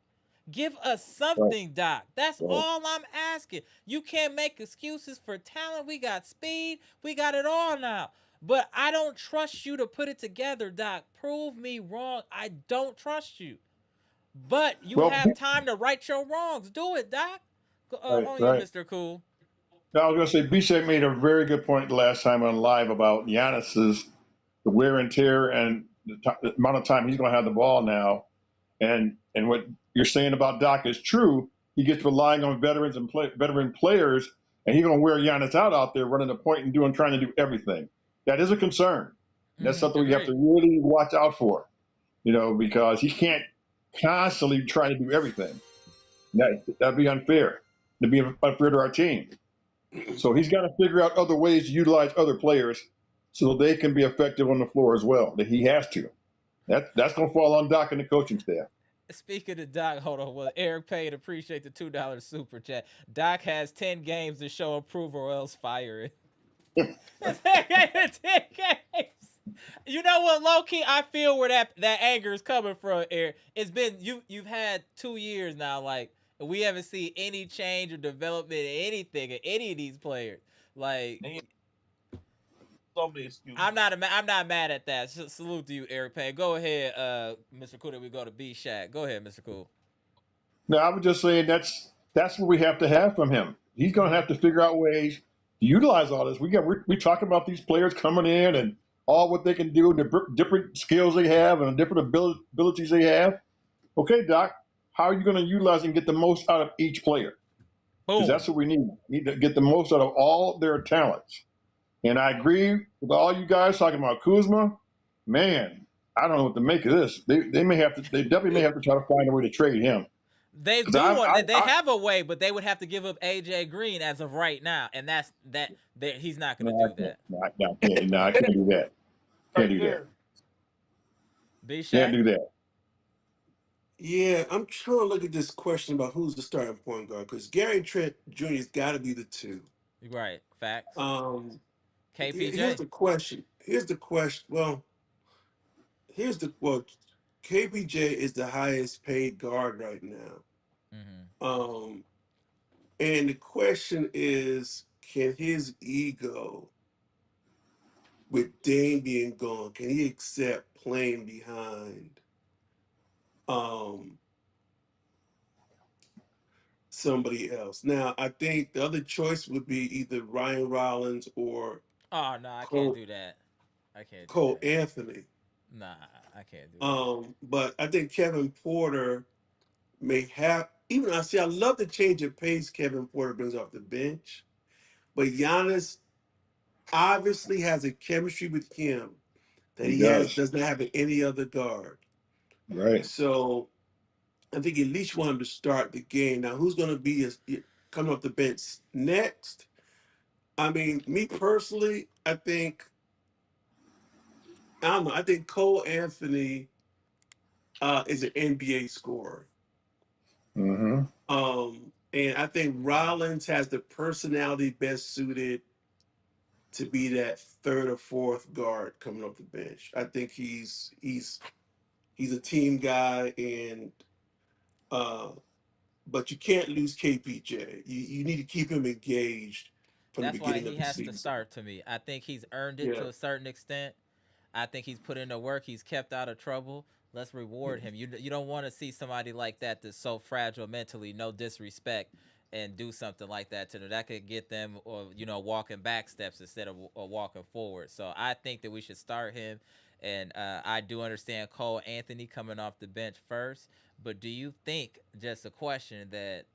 Give us Right, something, Doc. That's right. all I'm asking. You can't make excuses for talent. We got speed. We got it all now. But I don't trust you to put it together, Doc. Prove me wrong. I don't trust you. But you Well, have time to right your wrongs. Do it, Doc. right, On you, right. Mr. Cool. Now, I was going to say, Bishop made a very good point the last time on live about Giannis's the wear and tear and the amount of time he's going to have the ball now. And what you're saying about Doc is true. He gets relying on veterans and veteran players, and he's going to wear Giannis out there running the point and trying to do everything. That is a concern. That's something we have to Agree. really watch out for, because he can't constantly try to do everything. That'd be unfair. It'd be unfair to our team. So he's got to figure out other ways to utilize other players so they can be effective on the floor as well. That he has to. That's going to fall on Doc and the coaching staff. Speaking of Doc, hold on. Well, Eric Payne appreciate the $2 super chat. Doc has 10 games to show approval or else fire it. 10 games. You know what, low key, I feel where that anger is coming from, Eric. It's been you've had 2 years now, like we haven't seen any change or development in anything in any of these players. Like And he has so many I'm not mad at that. Salute to you, Eric Payne. Go ahead, Mr. Cool. Then we go to B Shack. Go ahead, Mr. Cool. No, I was just saying that's what we have to have from him. He's going to Mm-hmm. have to figure out ways to utilize all this. We talk about these players coming in and all what they can do, the different skills they have, and the different abilities they have. Okay, Doc, how are you going to utilize and get the most out of each player? Because that's Boom. what we need. We need to get the most out of all their talents. And I agree with all you guys talking about Kuzma. Man, I don't know what to make of this. They may have to. They definitely may have to try to find a way to trade him. They Because do want. They have a way, but they would have to give up AJ Green as of right now, and that's that. He's not going to no, I do can't. that. No, I can't do that. Can't right do that. there. B Can't Shack. do that. Yeah, I'm trying to look at this question about who's the starting point guard because Gary Trent Jr.'s got to be the two. Right. Facts. Um, Here's KPJ. the question. Here's the question. Well, KPJ is the highest paid guard right now. Mm-hmm. Um, and the question is, can his ego with Dame being gone, can he accept playing behind um somebody else? Now, I think the other choice would be either Ryan Rollins or Oh no, I can't Cole do that. I can't do Cole that. Anthony. Nah, I can't do that. But I think Kevin Porter may have even I love the change of pace Kevin Porter brings off the bench, but Giannis obviously has a chemistry with him that He he has does. does not have in any other guard. Right. So I think at least you want him to start the game. Now, who's going to be coming off the bench next? I mean, me personally, I don't know. I think Cole Anthony is an NBA scorer. Mm-hmm. And I think Rollins has the personality best suited to be that third or fourth guard coming off the bench. I think he's a team guy, and uh, but you can't lose KPJ. You need to keep him engaged from the That's why beginning he of the has to season. start to me. I think he's earned it Yeah. to a certain extent. I think he's put in the work. He's kept out of trouble. Let's reward him. You don't want to see somebody like that that's so fragile mentally, no disrespect, and do something like that to them. That could get them, or walking back steps instead of walking forward. So I think that we should start him. And I do understand Cole Anthony coming off the bench first. But do you think, just a question, that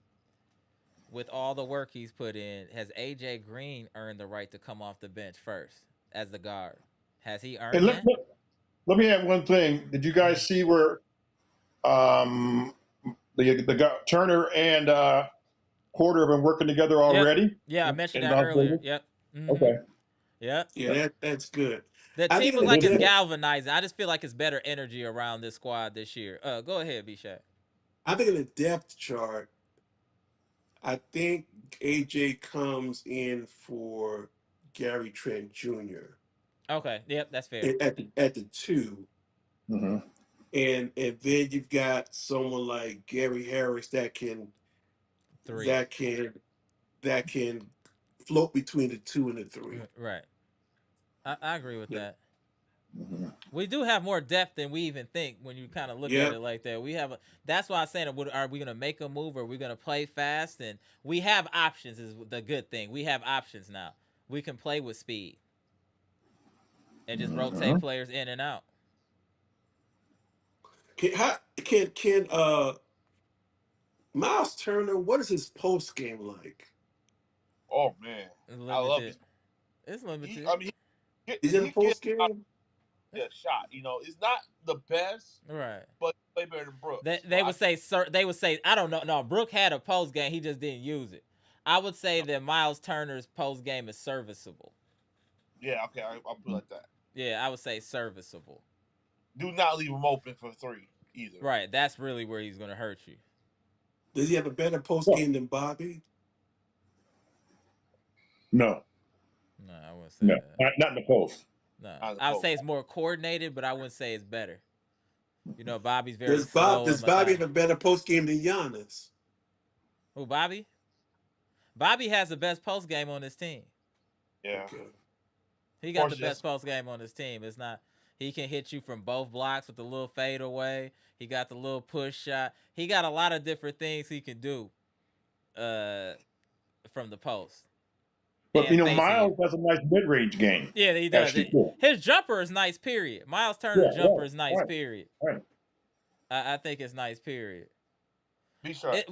with all the work he's put in, has AJ Green earned the right to come off the bench first as the guard? Has he And earned let, that? let, let me add one thing. Did you Mm-hmm. guys see where um, the guy, Turner and Porter have been working together Yep. already Yeah, I mentioned in that Las earlier. Vegas? Yep. Mm-hmm. Okay. Yep. Yeah, that's good. The I team think looks in the like It it's is. depth, galvanizing. I just feel like it's better energy around this squad this year. Go ahead, B-Shay. I think in the depth chart, I think AJ comes in for Gary Trent Jr. Okay. Yep, that's fair. At the two, Mm-hmm. and then you've got someone like Gary Harris Three. that can that can float between the two and the three. Right. I agree with Yeah. that. Mm-hmm. We do have more depth than we even think when you kind of look at Yeah. it like that. We have that's why I'm saying, are we going to make a move, or are we going to play fast? And we have options is the good thing. We have options now. We can play with speed and just Mm-hmm. rotate players in and out. Can Miles Turner? What is his post game like? Oh man, I love Limited. his. It's He, limited. I mean, He's in the he gives post game. a shot. It's not the best, Right. but he play better than They Brooks. So they would say, sir. They would say, I don't know. No, Brook had a post game. He just didn't use it. I would say that Miles Turner's post game is serviceable. yeah, okay, I'll put it like that. Yeah, I would say serviceable. Do not leave him open for three either. Right. That's really where he's gonna hurt you. Does he have a better post Well, game than Bobby? no, No, I wouldn't say no, that. not in the post. No, Not in the I would post. say it's more coordinated, but I wouldn't say it's better. Bobby's very Does Bob slow does and Bobby have methodical. a better post game than Giannis? Who, Bobby? Bobby has the best post game on his team. Yeah, Okay. He of got the course, best yes. post game on his team. It's not. He can hit you from both blocks with the little fadeaway. He got the little push shot. He got a lot of different things he can do uh, from the post But and facing you. Miles has a nice mid-range game. Yeah, he does. Actually, too. His jumper is nice. Period. Miles Yeah, Turner's right, jumper is nice. right, Period. right. I think it's nice. Period. Be sure. It,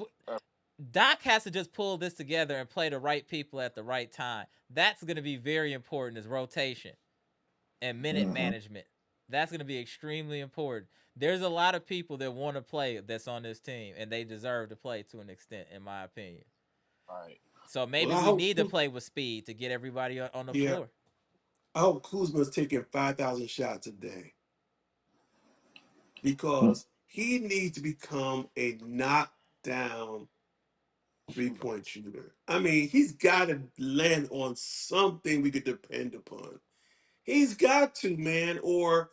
Doc has to just pull this together and play the right people at the right time. That's going to be very important, is rotation and minute Mm-hmm. management. That's going to be extremely important. There's a lot of people that want to play that's on this team, and they deserve to play to an extent, in my opinion. All right. So Well, maybe we need to play with speed to get everybody on the Yeah, floor. I hope Kuzma's taking 5,000 shots a day Mm-hmm. because he needs to become a knockdown Shooter. three-point shooter. I mean, he's got to land on something we could depend upon. He's got to, man. Or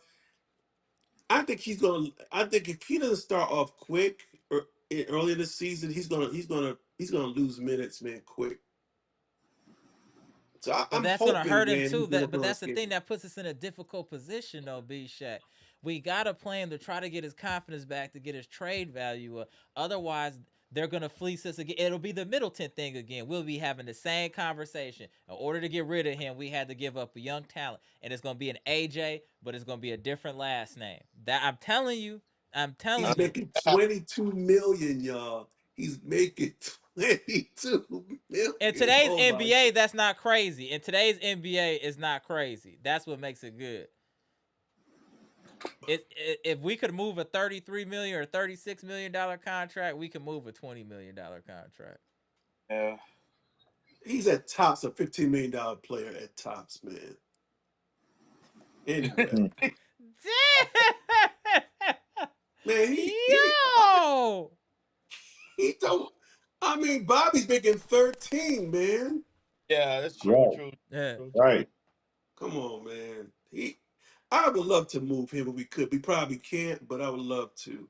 I think he's gonna. I think if he doesn't start off quick or early in the season, he's gonna lose minutes, man, quick. So But I'm that's gonna hoping, hurt him man, he's too. gonna But build a that's the thing schedule. that puts us in a difficult position, though. B Shaq, we gotta play him to try to get his confidence back, to get his trade value up. Otherwise, they're gonna fleece us again. It'll be the Middleton thing again. We'll be having the same conversation. In order to get rid of him, we had to give up a young talent, and it's gonna be an AJ, but it's gonna be a different last name. That I'm telling you. I'm telling I He's you. making have 22 million, y'all. He's making 22 In million. today's Oh my NBA, that's not crazy. In today's NBA, is not crazy. That's what makes it good. If we could move a $33 million or $36 million contract, we could move a $20 million contract. Yeah. He's at tops a $15 million player at tops, man. Anyway, Hmm. man, Yo, he don't. I mean, Bobby's making 13, man. Yeah, that's true. Right, True. yeah. True. True. right. Come on, man. I would love to move him if we could. We probably can't, but I would love to.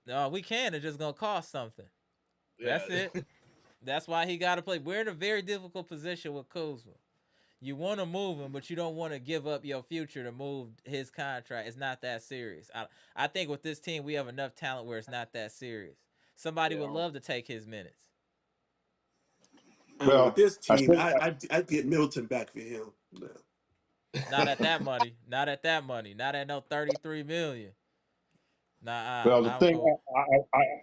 No, we can. It's just gonna cost something. Yeah. That's it. That's why he got to play. We're in a very difficult position with Kuzma. You want to move him, but you don't want to give up your future to move his contract. It's not that serious. I think with this team, we have enough talent where it's not that serious. Somebody would Yeah. love to take his minutes. With Well, this I team, think I'd get Middleton back for him. No. Not at that money. Not at that money. Not at no 33 million. Nah, well the I'm thing cool.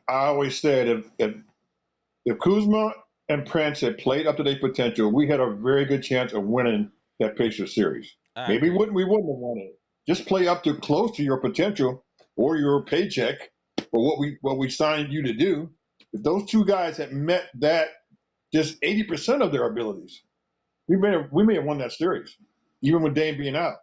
I always said if Kuzma and Prince had played up to their potential, we had a very good chance of winning that Pacers series. I Maybe agree. we wouldn't have won it. Just play up to close to your potential or your paycheck for what we signed you to do. If those two guys had met that just 80% of their abilities, we may have won that series, even with Dame being out.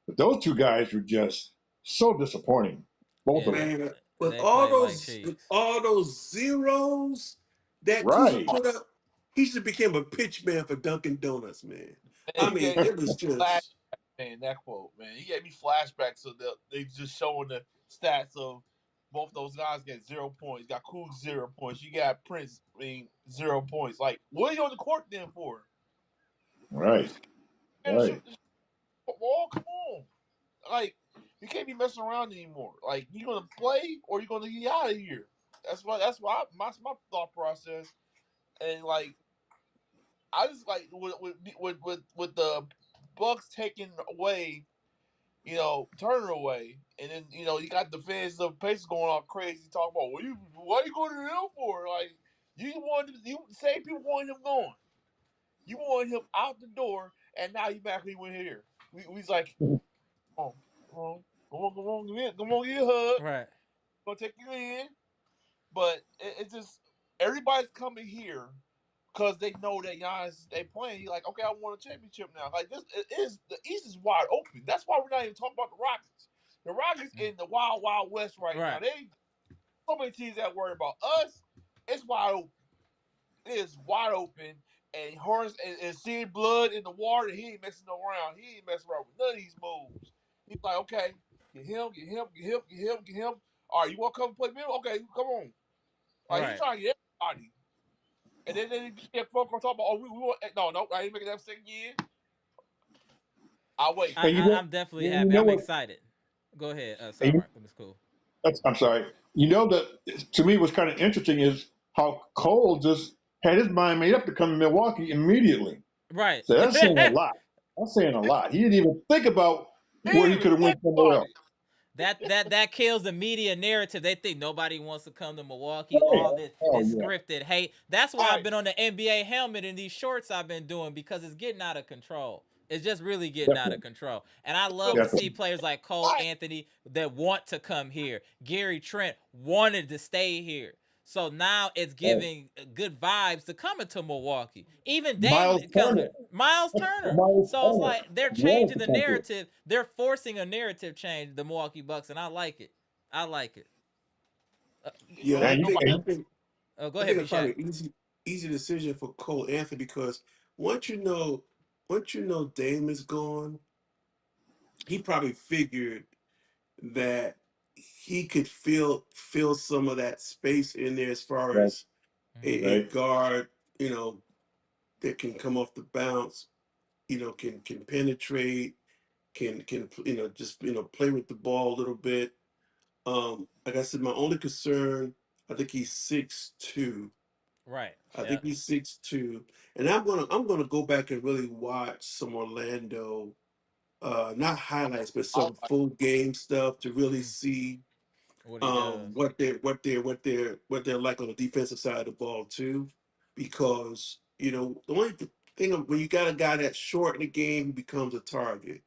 But those two guys were just so disappointing, both Yeah, of them. Man, they played like with cheeks. all those zeros that Kuzma Right. put up, he should became a pitch man for Dunkin' Donuts, man. Man, I he mean, gave it was flash, just man, that quote, man. He gave me flashbacks of they just showing the stats of both those guys get 0 points. You got Cool 0 points. You got Prince, 0 points. Like, what are you on the court then for? Right. And Right. shoot the ball. Come on, like you can't be messing around anymore. Like you gonna play or you gonna get out of here. That's why my thought process. And like I just like with the Bucks taking away, Turner away, and then you got the fans of Pacers going all crazy talking about what are you going to him for? Like you say people want him gone, you want him out the door, and now you back when he went here. We's like, come on, come on, get a hug, Right. gonna take you in, but it's just everybody's coming here because they know that Giannis they playing. He's like, okay, I want a championship now. Like this it is the East is wide open. That's why we're not even talking about the Rockets. The Rockets in the wild, wild west right now. Right. They so many teams that worry about us. It's wide open. It is wide open. And Horst and seeing blood in the water, he ain't messing around. He ain't messing around with none of these moves. He's like, okay, get him, get him, get him, get him, get him. All right, you want to come play middle? Okay, come on. Like he's Right. trying to get everybody. And then he get folk on talk about, oh, we want no, I ain't making that second year. I'll wait. I, And I I'm definitely you happy. know I'm what? excited. Go ahead. And Sorry, Mark. It was cool. I'm sorry. You know that to me what's kind of interesting is how Cole just had his mind made up to come to Milwaukee immediately. Right. So that's saying a lot. That's saying a lot. He didn't even think about He where didn't he even could have think went somewhere about else. it. That kills the media narrative. They think nobody wants to come to Milwaukee. Right. All this Oh scripted hate. That's All why I've right. been on the NBA helmet in these shorts I've been doing because it's getting out of control. It's just really yeah, getting out of control. And I Look, love to see definitely. players like Cole why? Anthony that want to come here. Gary Trent wanted to stay here. So now it's Oh, giving good vibes to coming to Milwaukee. Even Dame Miles coming, Turner. Miles Turner. Miles So it's Turner like they're wanted changing to the come to. narrative. They're forcing a narrative change, the Milwaukee Bucks, and I like it. I like it. Uh, yeah. Like And you, nobody. I and think go I ahead, think B it's Shaq. probably an easy decision for Cole Anthony because once you know once you know Dame is gone, he probably figured that he could fill some of that space in there as far right, as Hmm. a right. guard, that can come off the bounce, can penetrate, can just play with the ball a little bit. Like I said, my only concern, I think he's 6'2". Right. I Yeah. think he's 6'2", and I'm gonna go back and really watch some Orlando, not highlights, but I some full game stuff to really Mm. see. What he does. What they're like on the defensive side of the ball too, because the only thing when you got a guy that's short in the game who becomes a target,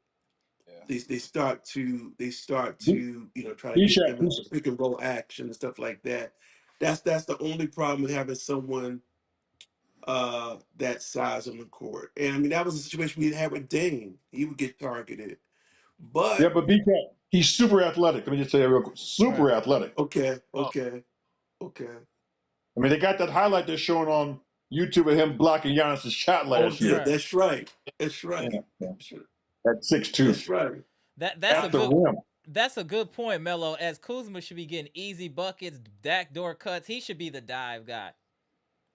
Yeah. they start to try to get Bishak, them into pick and roll action and stuff like that. That's the only problem with having someone that size on the court. And I mean that was the situation we had with Dame. He would get targeted, yeah, but but Bishak, he's super athletic. Let me just say that real quick. Super Right. athletic. okay, Oh, okay, okay. I mean, they got that highlight they're showing on YouTube of him blocking Giannis' shot oh last Yeah, year. Right. that's right. That's Yeah, right. yeah. That's right. At 6'2", That's right. That's a at the good rim. that's a good point, Melo. As Kuzma should be getting easy buckets, backdoor cuts. He should be the dive guy.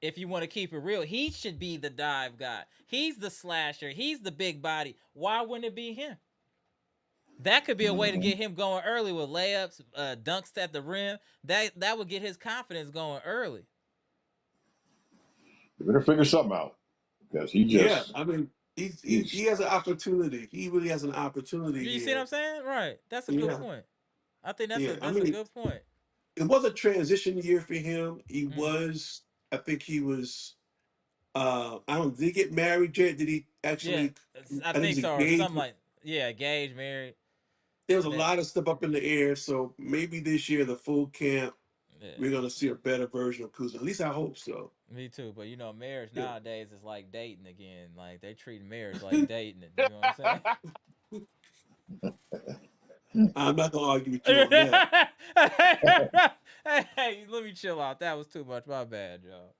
If you want to keep it real, he should be the dive guy. He's the slasher. He's the big body. Why wouldn't it be him? That could be a way to Mhm. get him going early with layups, dunks at the rim. That would get his confidence going early. They better figure something out because Yeah, I mean, he he's has an opportunity. He really has an opportunity You see what I'm here. saying? Right. That's a good Yeah, point. I think that's yeah. a I that's a mean, good point. it was a transition year for him. He Hmm. was. I think he was. I don't. Did he get married yet? Did he Yeah, actually? I I think think he's so, or engaged. something like yeah, Gage married. There was a That lot of stuff up in the air. So maybe this year, the full camp, yeah, we're gonna see a better version of Kuzma. At least I hope so. me too. But marriage Yeah. nowadays is like dating again. Like they treat marriage like dating it. You know what I'm saying? I'm not gonna argue with you on that. hey, let me chill out. That was too much. My bad, y'all.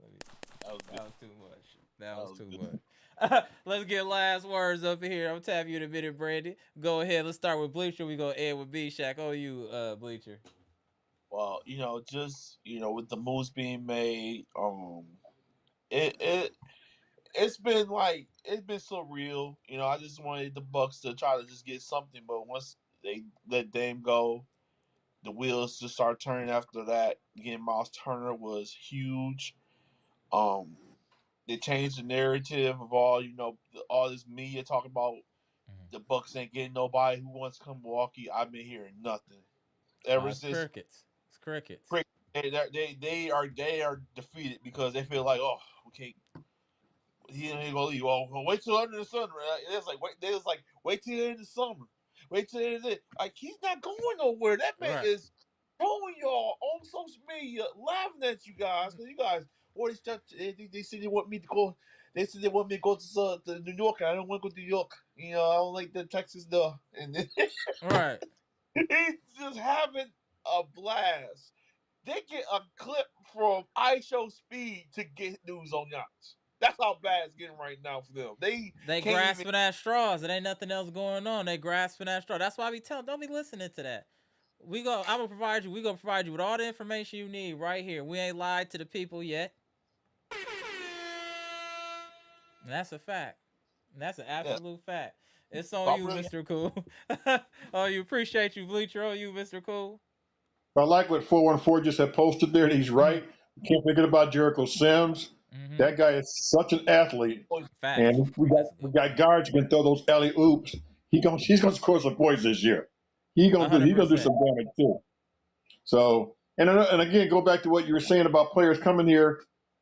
that was good. That was too much. That That was was too good. much. Let's get last words up in here. I'm tapping you in a minute, Brandy. Go ahead. Let's start with Bleacher. We go end with B Shack. Oh, you, Bleacher. Well, just with the moves being made, it it's been surreal. I just wanted the Bucks to try to just get something, but once they let Dame go, the wheels just start turning after that. Getting Miles Turner was huge. Um, they changed the narrative of all this media talking about Mhm. the Bucks ain't getting nobody who wants to come to Milwaukee. I've been hearing nothing ever It's since. crickets. It's crickets. They are defeated because they feel like, oh, we can't. He ain't gonna leave. Well, wait till under the sun. Right? It was like wait. They was like wait till the end of the summer. Wait till the end of the, like he's not going nowhere. That man Right. is showing y'all on social media, laughing at you guys because you guys. Or they said they want me to go. They said they want me to go to New York. And I don't want to go to New York. I don't like the Texas though. And Right. he's just having a blast. They get a clip from iShow Speed to get news on Giannis. That's how bad it's getting right now for them. They They can't even. grasping at straws. It ain't nothing else going on. They grasping at straw. That's why we tell. Don't be listening to that. I'm gonna provide you. We gonna provide you with all the information you need right here. We ain't lied to the people yet. And that's a fact. And that's an Yeah, absolute fact. It's on stop you, really. Mr. Cool. Oh, you appreciate you, Bleacher. Oh, you, Mr. Cool. I like what 414 just had posted there. And he's Mm-hmm. right. Can't forget about Jericho Sims. Mm-hmm. That guy is such an athlete. Facts. And we got That's a we good got point. guards who can throw those alley oops. He's gonna score some points this year. A He's hundred gonna do some percent. damage too. So and again, go back to what you were saying about players coming here.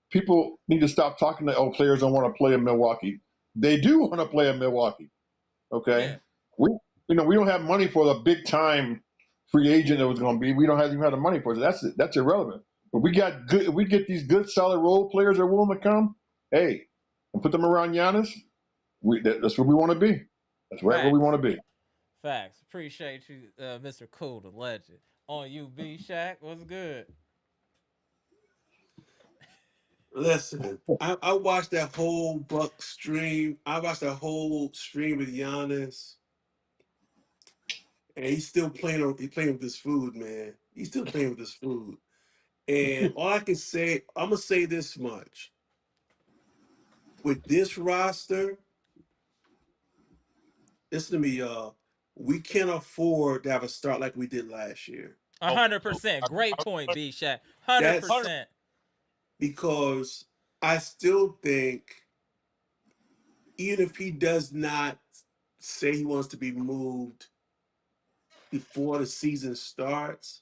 People need to stop talking to players don't want to play in Milwaukee. They do want to play in Milwaukee. Yeah. Okay, we we don't have money for the big time free agent that was going to be. We don't have even have the money for it. That's irrelevant. But we got good. If we get these good solid role players that are willing to come, hey, and put them around Giannis. That's where we want to be. That's right where we Facts. want to be. Facts. Appreciate you, Mr. Cool, the legend. On you, B Shack. What's good? Listen, I watched that whole Buck stream. I watched that whole stream with Giannis, and he's still playing. He's playing with his food, man. He's still playing with his food. And all I can say, I'm gonna say this much: with this roster, listen to me, y'all. We can't afford to have a start like we did last year. A Oh, hundred percent. Great point, B Shack. 100 That's 100. percent. because I still think, even if he does not say he wants to be moved before the season starts,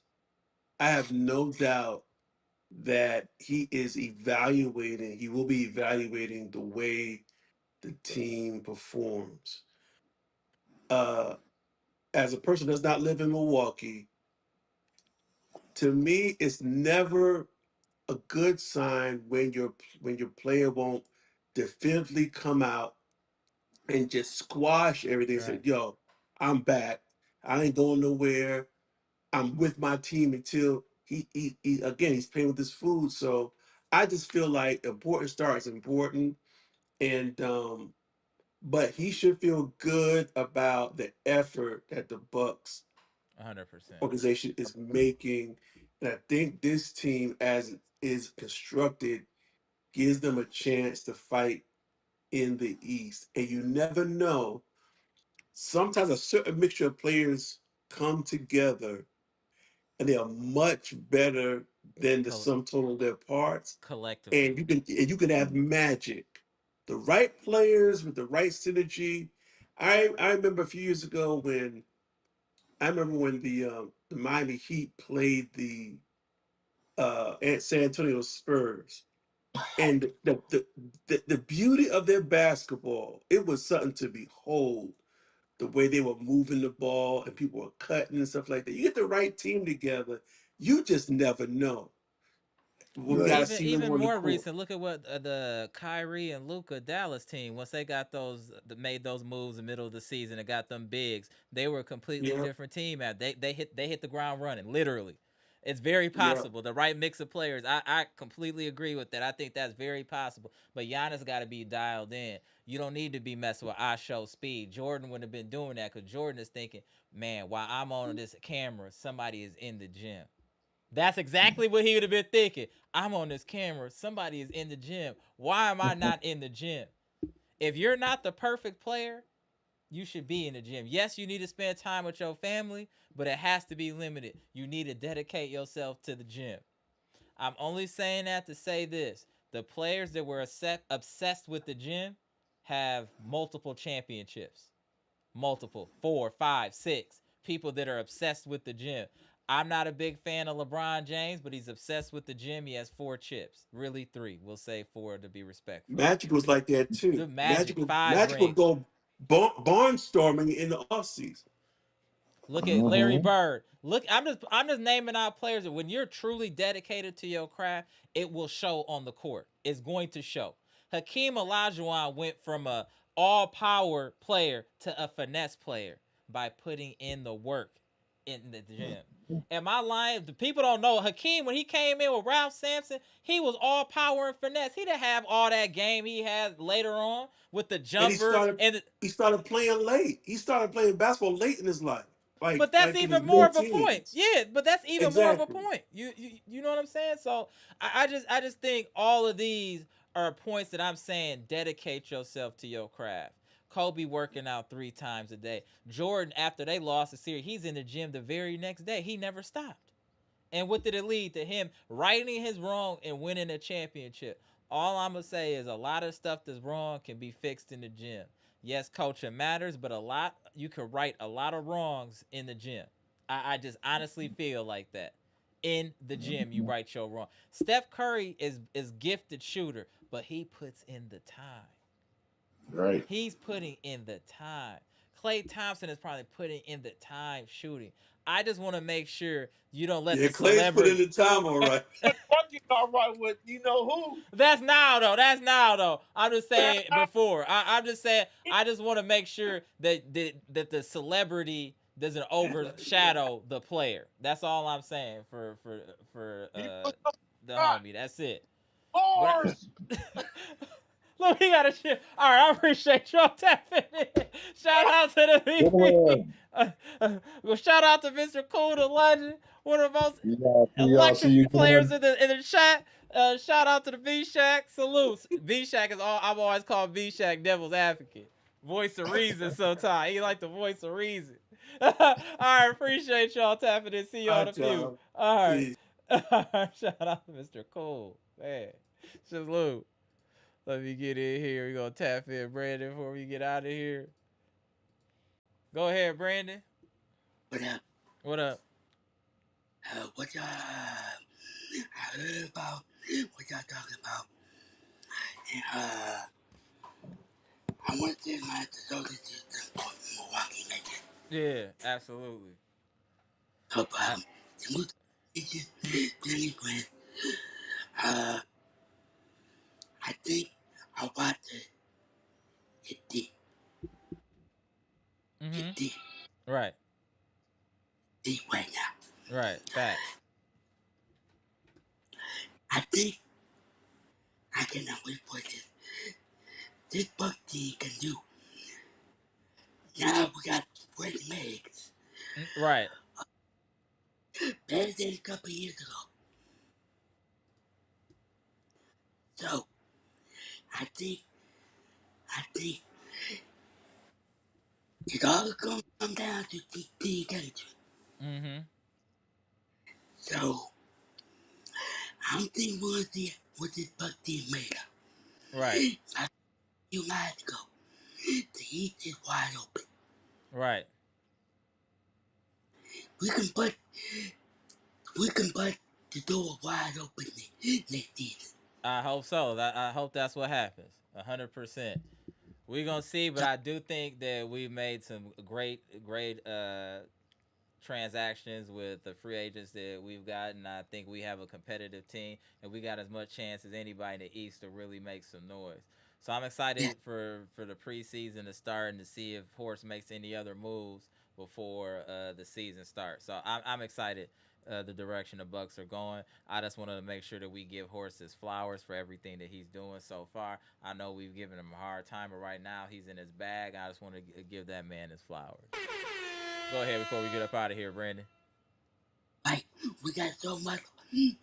I have no doubt that he will be evaluating the way the team performs. Uh, as a person that does not live in Milwaukee, to me, it's never a good sign when your player won't definitively come out and just squash everything. Say, Right. "Yo, I'm back. I ain't going nowhere. I'm with my team until he again he's playing with his food." So I just feel like important start is important, and but he should feel good about the effort that the Bucks 100%. organization is making. And I think this team, as it is constructed, gives them a chance to fight in the East. And you never know. Sometimes a certain mixture of players come together and they are much better than the Col- sum total of their parts. collectively. And you can have magic. The right players with the right synergy. I remember a few years ago when the Miami Heat played the San Antonio Spurs, and the beauty of their basketball, it was something to behold. The way they were moving the ball and people were cutting and stuff like that. You get the right team together, you just never know what we got Right. to Even see them even on the more court. recent, look at what the Kyrie and Luca Dallas team once they got made those moves in the middle of the season and got them bigs, they were a completely Yeah, different team. At they hit the ground running, literally. It's very yeah. possible. The right mix of players. I completely agree with that. I think that's very possible. But Giannis got to be dialed in. You don't need to be messing with I show speed. Jordan wouldn't have been doing that because Jordan is thinking, man, while I'm on this camera, somebody is in the gym. That's exactly what he would have been thinking. I'm on this camera. Somebody is in the gym. Why am I not in the gym? If you're not the perfect player, you should be in the gym. Yes, you need to spend time with your family, but it has to be limited. You need to dedicate yourself to the gym. I'm only saying that to say this. The players that were obsessed with the gym have multiple championships, multiple, four, five, six people that are obsessed with the gym. I'm not a big fan of LeBron James, but he's obsessed with the gym. He has four chips, really three. We'll say four to be respectful. Magic was like that The too. Magic, five Magic would rings. go barnstorming in the offseason. Look at Larry Mm-hmm. Bird. Look, I'm just naming out players that when you're truly dedicated to your craft, it will show on the court. It's going to show. Hakeem Olajuwon went from a all power player to a finesse player by putting in the work in the gym. Am I lying? The people don't know Hakeem when he came in with Ralph Sampson, he was all power and finesse. He didn't have all that game he had later on with the And jumper and the, he started playing late. He started playing basketball late in his life, but that's like in his even more mid of a point. teens. Yeah, but that's even more of a Exactly. point. You know what I'm saying? So I just think all of these are points that I'm saying dedicate yourself to your craft. Kobe working out 3 times a day. Jordan, after they lost the series, he's in the gym the very next day. He never stopped. And what did it lead to? Him righting his wrong and winning a championship. All I'm gonna say is a lot of stuff that's wrong can be fixed in the gym. Yes, coaching matters, but a lot you can right a lot of wrongs in the gym. I just honestly feel like that. In the gym, you right your wrong. Steph Curry is gifted shooter, but he puts in the time. Right. He's putting in the time. Klay Thompson is probably putting in the time shooting. I just want to make sure you don't let Yeah, the Clay's put in celebrity. the time all right. Fucking all right with you know who. That's now though. That's now though. I'm just saying before. I'm just saying. I just want to make sure that the celebrity doesn't overshadow the player. That's all I'm saying for He was the not homie. That's it. But bars. look, he got a shit. All right, I appreciate y'all tapping in. Shout out to the Good VP. one. Well, shout out to Mr. Cool, the legend, one of the most See y'all. See y'all. See electric you, players gentlemen. in the chat. Shout out to the V Shack. Salutes. V Shack is all I've always called V Shack Devil's Advocate. Voice of reason sometimes. He like the voice of reason. All right, appreciate y'all tapping in. See All y'all in a right, few. y'all. All right. Peace. Shout out to Mr. Cool. Man. Salute. Let me get in here. We're gonna tap in Brandon before we get out of here. Go ahead, Brandon. What up? What up? what y'all, I heard about what y'all talking about. And, I want to take my soldiers to the Milwaukee Bucks. Yeah, absolutely. No I, problem. The most Danny Green, uh, I think I want to hit the, hit mm-hmm. the, Right. deep right now. Right. Facts. I think I cannot wait for this. This Buck team can do. Now we got Freddie Meggs. Right. Better than a couple years ago. So I think it all gonna come down to team chemistry. Mm-hmm. So I'm thinking we'll see what this Buck team made of. Right. Like a few nights ago, the East is wide open. Right. We can put we can put the door wide open next season. I hope so. I hope that's what happens. 100%. We're gonna see, but So I do think that we made some great transactions with the free agents that we've gotten. I think we have a competitive team, and we got as much chance as anybody in the East to really make some noise. So I'm yeah, excited for the preseason to start and to see if Horst makes any other moves before the season starts. So I'm excited. The direction the Bucks are going. I just wanted to make sure that we give Horst his flowers for everything that he's doing so far. I know we've given him a hard time, but right now he's in his bag. I just want to give that man his flowers. Go ahead before we get up out of here, Brandon. like we got so much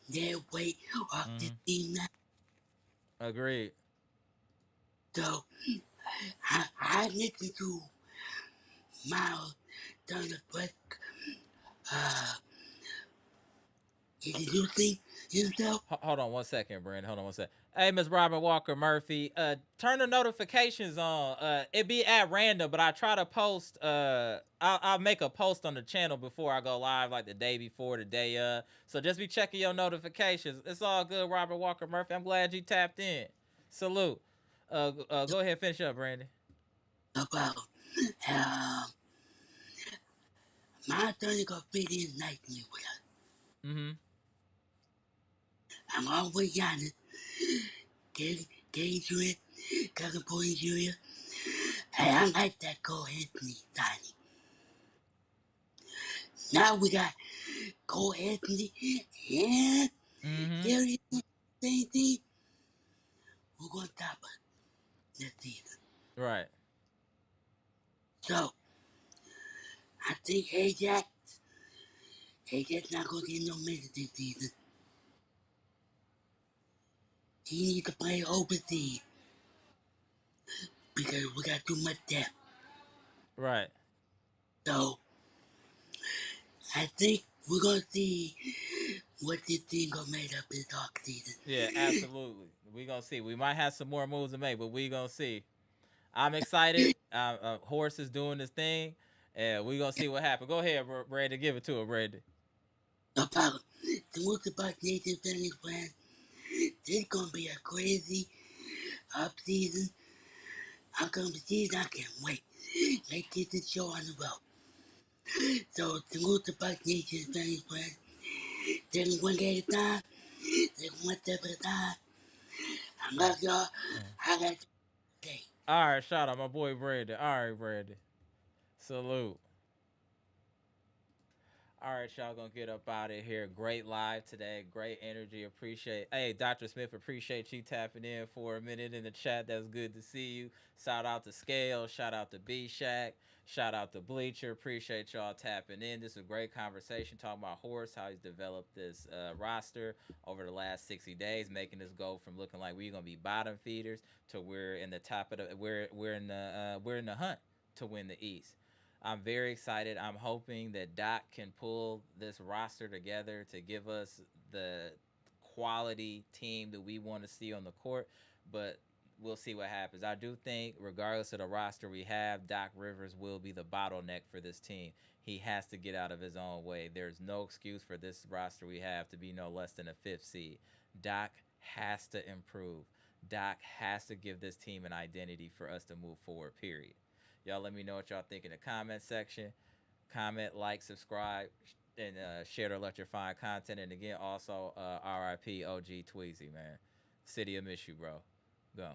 their way off this Mm-hmm. team now. Agreed. So I listened to Myles during the break, uh, introducing himself. Hold on 1 second, Brandon. Hold on 1 second. Hey, Miss Robert Walker Murphy. Turn the notifications on. It be at random, but I try to post. I'll make a post on the channel before I go live, like the day before, the day of. So just be checking your notifications. It's all good, Robert Walker Murphy. I'm glad you tapped in. Salute. Go ahead, finish up, Brandon. About um, my attorney got fit in nicely with us. Mm-hmm. I'm always Giannis, Adrian, Cousin Boy Jr. Hey, I like that Cole Anthony signing. Now we got Cole Anthony and Mm-hmm. Gary same team. We're going to top us this season. Right. So I think Ajax not going to get no minutes this season. He needs to play overseas because we got too much depth. Right. So I think we're gonna see what this team gonna make up this off season. Yeah, absolutely. We gonna see. We might have some more moves to make, but we gonna see. I'm excited. Horse is doing this thing, and we gonna see what happens. Go ahead, Brandon. Give it to him, Brandon. No problem. The most about Nation Family Friends, this gonna be a crazy up season. I'm gonna be season. I can't wait. Let's get this show on the road. So the most about Nation Family Friends, taking one day at a time, taking one step at a time. I love y'all. I got you today. All right, shout out my boy Brandon. All right, Brandon. Salute. All right, y'all gonna get up out of here. Great live today. Great energy. Appreciate. Hey, Dr. Smith, appreciate you tapping in for a minute in the chat. That's good to see you. Shout out to Scale. Shout out to B Shack. Shout out to Bleacher. Appreciate y'all tapping in. This is a great conversation talking about Horse, how he's developed this roster over the last 60 days, making us go from looking like we're gonna be bottom feeders to we're in the top of the we're in the hunt to win the East. I'm very excited. I'm hoping that Doc can pull this roster together to give us the quality team that we want to see on the court. But we'll see what happens. I do think, regardless of the roster we have, Doc Rivers will be the bottleneck for this team. He has to get out of his own way. There's no excuse for this roster we have to be no less than a fifth seed. Doc has to improve. Doc has to give this team an identity for us to move forward, period. Y'all let me know what y'all think in the comment section. Comment, like, subscribe, and share to electrifying content. And again, also RIP OG Tweezy, man. City of miss you, bro. Go.